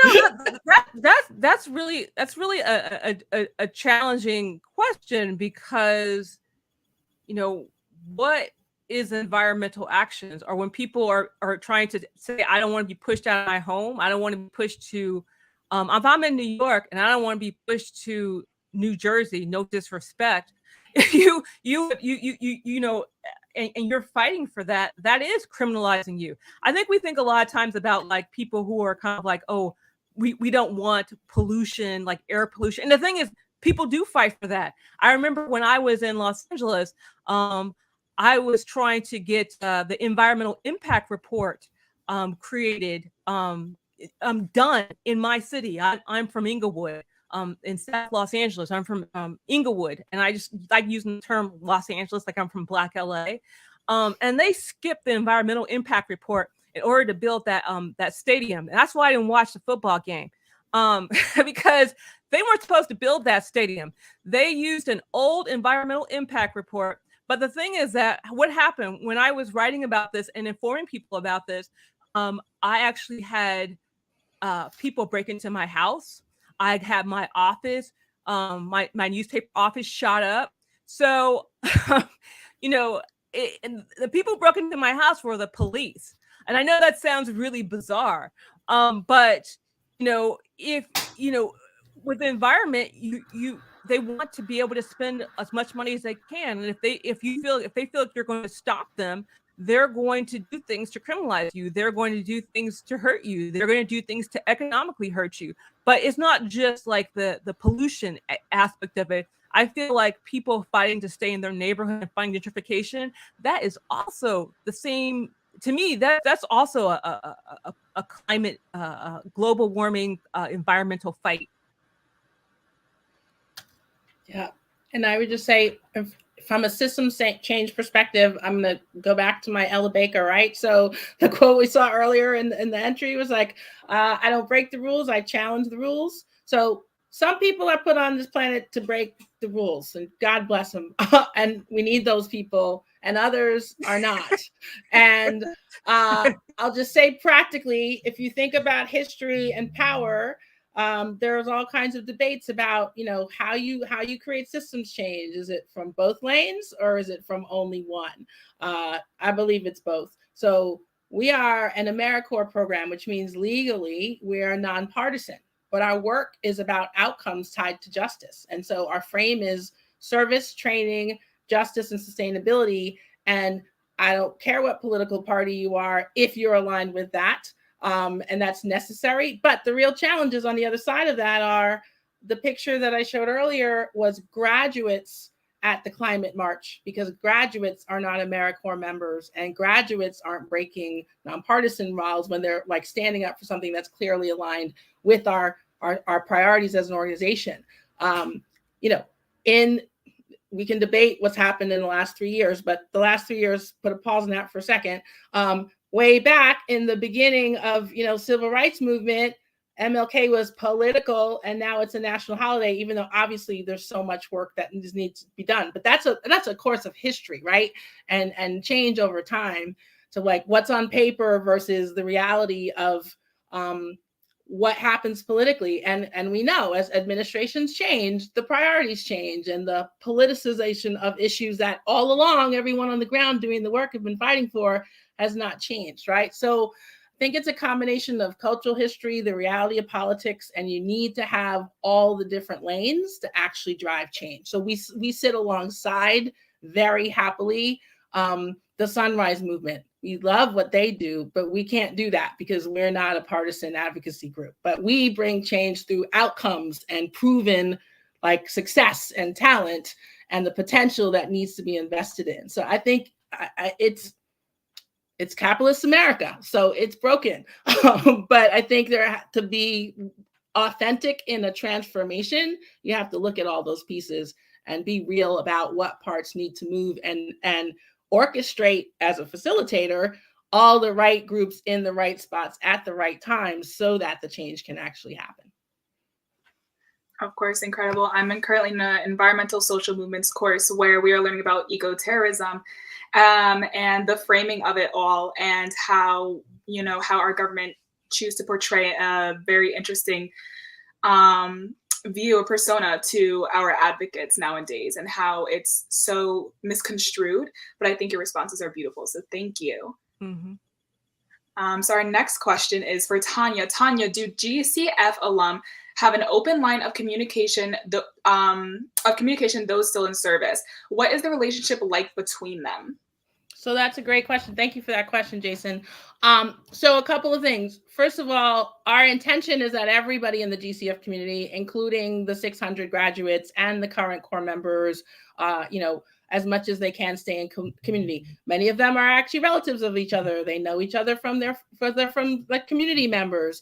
That's really a challenging question because what is environmental actions, or when people are trying to say, I don't want to be pushed out of my home, I don't want to be pushed to if I'm in New York and I don't want to be pushed to New Jersey, no disrespect, you and you're fighting for that, that is criminalizing you. I think we think a lot of times about people who are kind of oh, we don't want pollution, like air pollution. And the thing is, people do fight for that. I remember when I was in Los Angeles, I was trying to get the environmental impact report created, done in my city. I'm from Inglewood. In South Los Angeles. I'm from Inglewood, and I just like using the term Los Angeles like I'm from Black LA. And they skipped the environmental impact report in order to build that that stadium. And that's why I didn't watch the football game, because they weren't supposed to build that stadium. They used an old environmental impact report. But the thing is that what happened when I was writing about this and informing people about this, I actually had people break into my house. I'd have my office, my newspaper office shot up. So, and the people broke into my house were the police. And I know that sounds really bizarre, but if with the environment, they want to be able to spend as much money as they can, and if they feel like you're going to stop them, they're going to do things to criminalize you. They're going to do things to hurt you. They're going to do things to economically hurt you. But it's not just the pollution aspect of it. I feel like people fighting to stay in their neighborhood and fighting gentrification, that is also the same. To me, that's also a climate, global warming, environmental fight. Yeah. And I would just say, from a system change perspective, I'm going to go back to my Ella Baker, right? So the quote we saw earlier in the entry was like, I don't break the rules, I challenge the rules. So some people are put on this planet to break the rules, and God bless them. And we need those people, and others are not. And I'll just say practically, if you think about history and power, there's all kinds of debates about, you know, how you create systems change. Is it from both lanes or is it from only one? I believe it's both. So we are an AmeriCorps program, which means legally we are nonpartisan, but our work is about outcomes tied to justice. And so our frame is service, training, justice, and sustainability. And I don't care what political party you are, if you're aligned with that. And that's necessary. But the real challenges on the other side of that are the picture that I showed earlier was graduates at the climate march, because graduates are not AmeriCorps members, and graduates aren't breaking nonpartisan laws when they're like standing up for something that's clearly aligned with our priorities as an organization. You know, we can debate what's happened in the last 3 years, but the last 3 years, put a pause on that for a second. Way back in the beginning of, you know, civil rights movement, MLK was political, and now it's a national holiday, even though obviously there's so much work that needs to be done. But that's a course of history, right? And change over time to like what's on paper versus the reality of what happens politically. And we know as administrations change, the priorities change, and the politicization of issues that all along everyone on the ground doing the work have been fighting for has not changed, right? So I think it's a combination of cultural history, the reality of politics, and you need to have all the different lanes to actually drive change. So we sit alongside very happily the Sunrise Movement. We love what they do, but we can't do that because we're not a partisan advocacy group. But we bring change through outcomes and proven like success and talent and the potential that needs to be invested in. So I think it's capitalist America, so it's broken. But I think there has to be authentic in a transformation. You have to look at all those pieces and be real about what parts need to move and orchestrate as a facilitator all the right groups in the right spots at the right times so that the change can actually happen. Of course, incredible. I'm currently in an environmental social movements course where we are learning about eco-terrorism and the framing of it all, and how, you know, how our government choose to portray a very interesting view or persona to our advocates nowadays, and how it's so misconstrued. But I think your responses are beautiful, so thank you. Mm-hmm. So our next question is for Tanya. Tanya, do GCF alum have an open line of communication, those still in service? What is the relationship like between them? So that's a great question. Thank you for that question, Jason. So a couple of things. First of all, our intention is that everybody in the GCF community, including the 600 graduates and the current core members, you know, as much as they can stay in community. Many of them are actually relatives of each other. They know each other from like community members.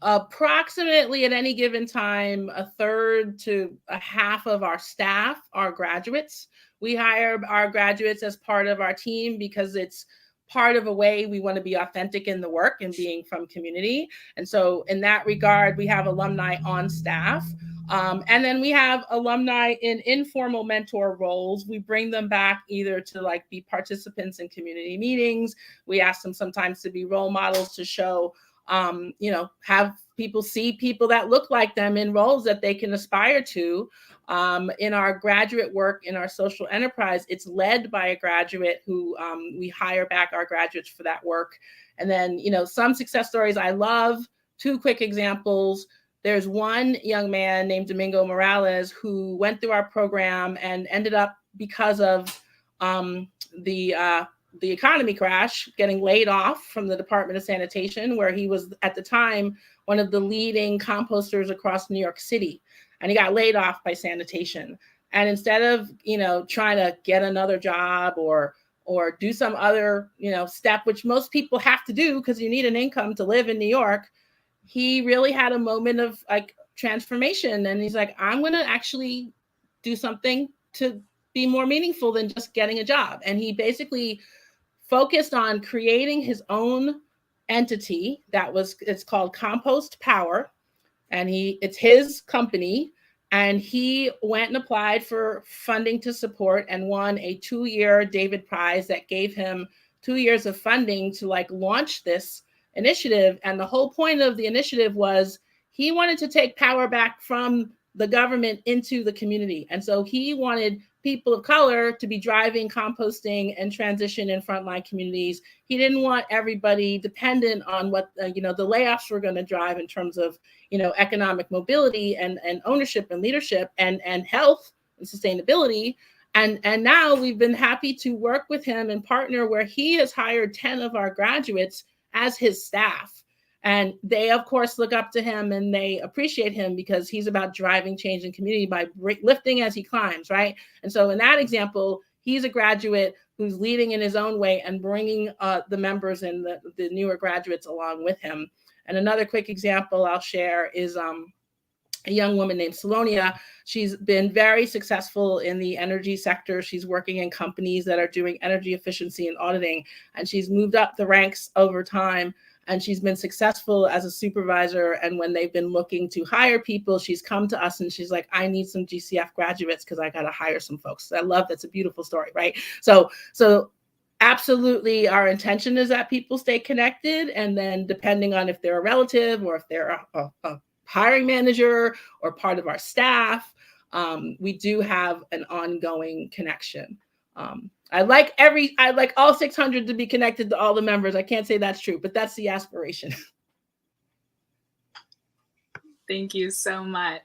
Approximately at any given time, a third to a half of our staff are graduates. We hire our graduates as part of our team because it's part of a way we want to be authentic in the work and being from community. And so in that regard, we have alumni on staff. And then we have alumni in informal mentor roles. We bring them back either to like be participants in community meetings. We ask them sometimes to be role models to show, you know, have people see people that look like them in roles that they can aspire to. In our graduate work, in our social enterprise, it's led by a graduate who we hire back our graduates for that work. And then, you know, some success stories I love. Two quick examples. There's one young man named Domingo Morales who went through our program and ended up, because of the economy crash, getting laid off from the Department of Sanitation, where he was at the time one of the leading composters across New York City. And he got laid off by sanitation. And instead of, you know, trying to get another job or do some other, you know, step, which most people have to do because you need an income to live in New York, he really had a moment of like transformation. And he's like, I'm going to actually do something to be more meaningful than just getting a job. And he basically focused on creating his own entity it's called Compost Power, and it's his company. And he went and applied for funding to support and won a 2-year David Prize that gave him 2 years of funding to like launch this initiative. And the whole point of the initiative was he wanted to take power back from the government into the community. And so he wanted people of color to be driving composting and transition in frontline communities. He didn't want everybody dependent on what the layoffs were going to drive in terms of economic mobility and ownership and leadership and health and sustainability. And now we've been happy to work with him and partner where he has hired 10 of our graduates as his staff. And they, of course, look up to him and they appreciate him because he's about driving change in community by lifting as he climbs, right? And so in that example, he's a graduate who's leading in his own way and bringing the members and the newer graduates along with him. And another quick example I'll share is a young woman named Salonia. She's been very successful in the energy sector. She's working in companies that are doing energy efficiency and auditing, and she's moved up the ranks over time. And she's been successful as a supervisor. And when they've been looking to hire people, she's come to us and she's like, I need some GCF graduates because I got to hire some folks. I love that's a beautiful story, right? So absolutely, our intention is that people stay connected. And then depending on if they're a relative or if they're a hiring manager or part of our staff, we do have an ongoing connection. I like all 600 to be connected to all the members. I can't say that's true, but that's the aspiration. Thank you so much.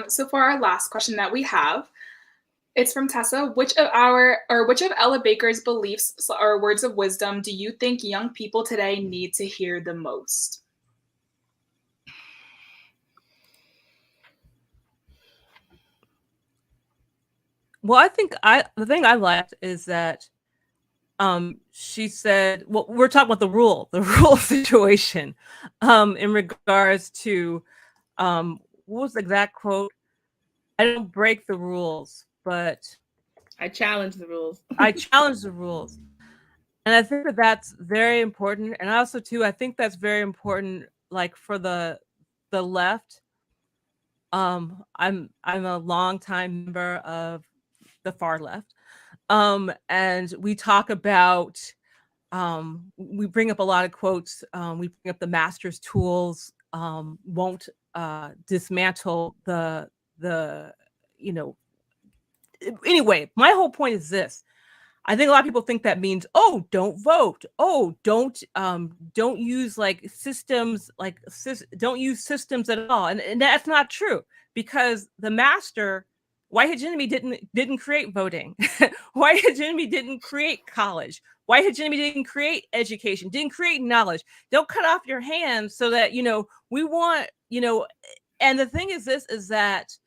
So for our last question that we have, it's from Tessa. Which of Ella Baker's beliefs or words of wisdom do you think young people today need to hear the most? Well, I think the thing I liked is that she said, well, we're talking about the rule situation in regards to what was the exact quote? I don't break the rules, but I challenge the rules. I challenge the rules. And I think that that's very important. And also too, I think that's very important, like for the left. I'm a longtime member of the far left. And we talk about, we bring up a lot of quotes. We bring up the master's tools won't dismantle anyway, my whole point is this. I think a lot of people think that means, oh, don't vote. Oh, don't use like systems, don't use systems at all. And that's not true, because the master, white hegemony didn't create voting. White hegemony didn't create college. White hegemony didn't create education, didn't create knowledge. Don't cut off your hands so that, we want, and the thing is this, is that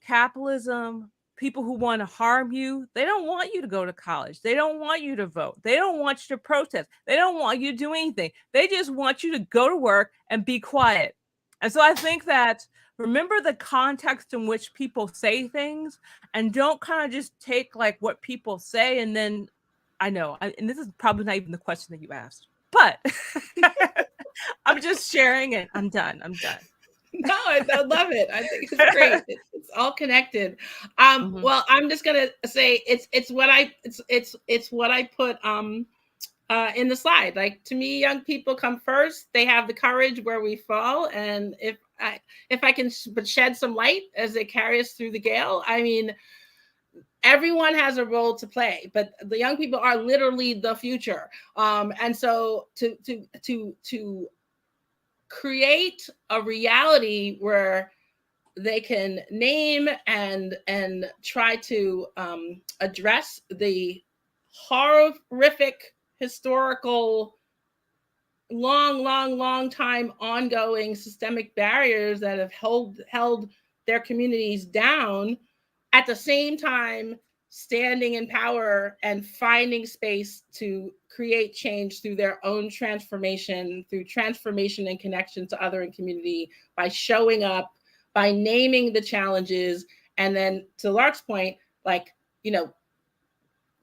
capitalism, people who want to harm you, they don't want you to go to college. They don't want you to vote. They don't want you to protest. They don't want you to do anything. They just want you to go to work and be quiet. And so I think that remember the context in which people say things, and don't kind of just take like what people say. And then and this is probably not even the question that you asked, but I'm just sharing it. I'm done. No, I love it. I think it's great. It's all connected. Well, I'm just gonna say it's what I put in the slide. Like, to me, young people come first. They have the courage where we fall, and if I can shed some light as they carry us through the gale, I mean, everyone has a role to play, but the young people are literally the future. And so to create a reality where they can name and try to address the horrific historical long time ongoing systemic barriers that have held their communities down, at the same time standing in power and finding space to create change through their own transformation, through transformation and connection to other in community, by showing up, by naming the challenges, And then to Lark's point, like, you know,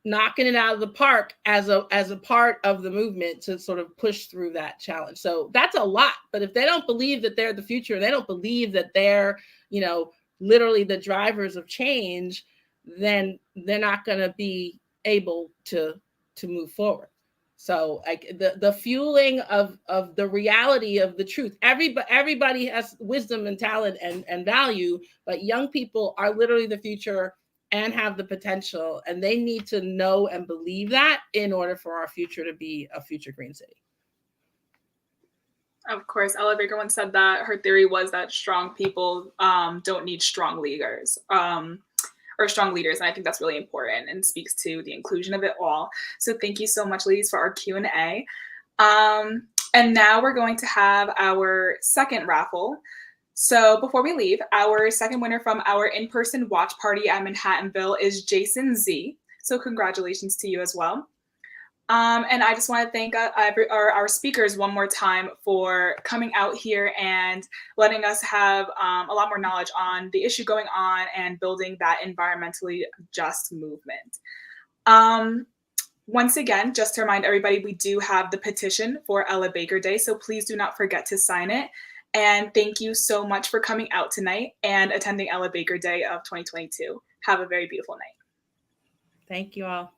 knocking it out of the park as a part of the movement to sort of push through that challenge. So that's a lot. But if they don't believe that they're the future, they don't believe that they're, you know, literally the drivers of change, then they're not going to be able to move forward. So like the fueling of the reality of the truth. Everybody has wisdom and talent and value, but young people are literally the future and have the potential, and they need to know and believe that in order for our future to be a future green city. Of course, Ella Baker once said that her theory was that strong people don't need strong leaders. Or strong leaders, and I think that's really important and speaks to the inclusion of it all. So thank you so much, ladies, for our Q&A. And now we're going to have our second raffle. So before we leave, our second winner from our in-person watch party at Manhattanville is Jason Z. So congratulations to you as well. And I just want to thank our speakers one more time for coming out here and letting us have a lot more knowledge on the issue going on and building that environmentally just movement. Once again, just to remind everybody, we do have the petition for Ella Baker Day, so please do not forget to sign it. And thank you so much for coming out tonight and attending Ella Baker Day of 2022. Have a very beautiful night. Thank you all.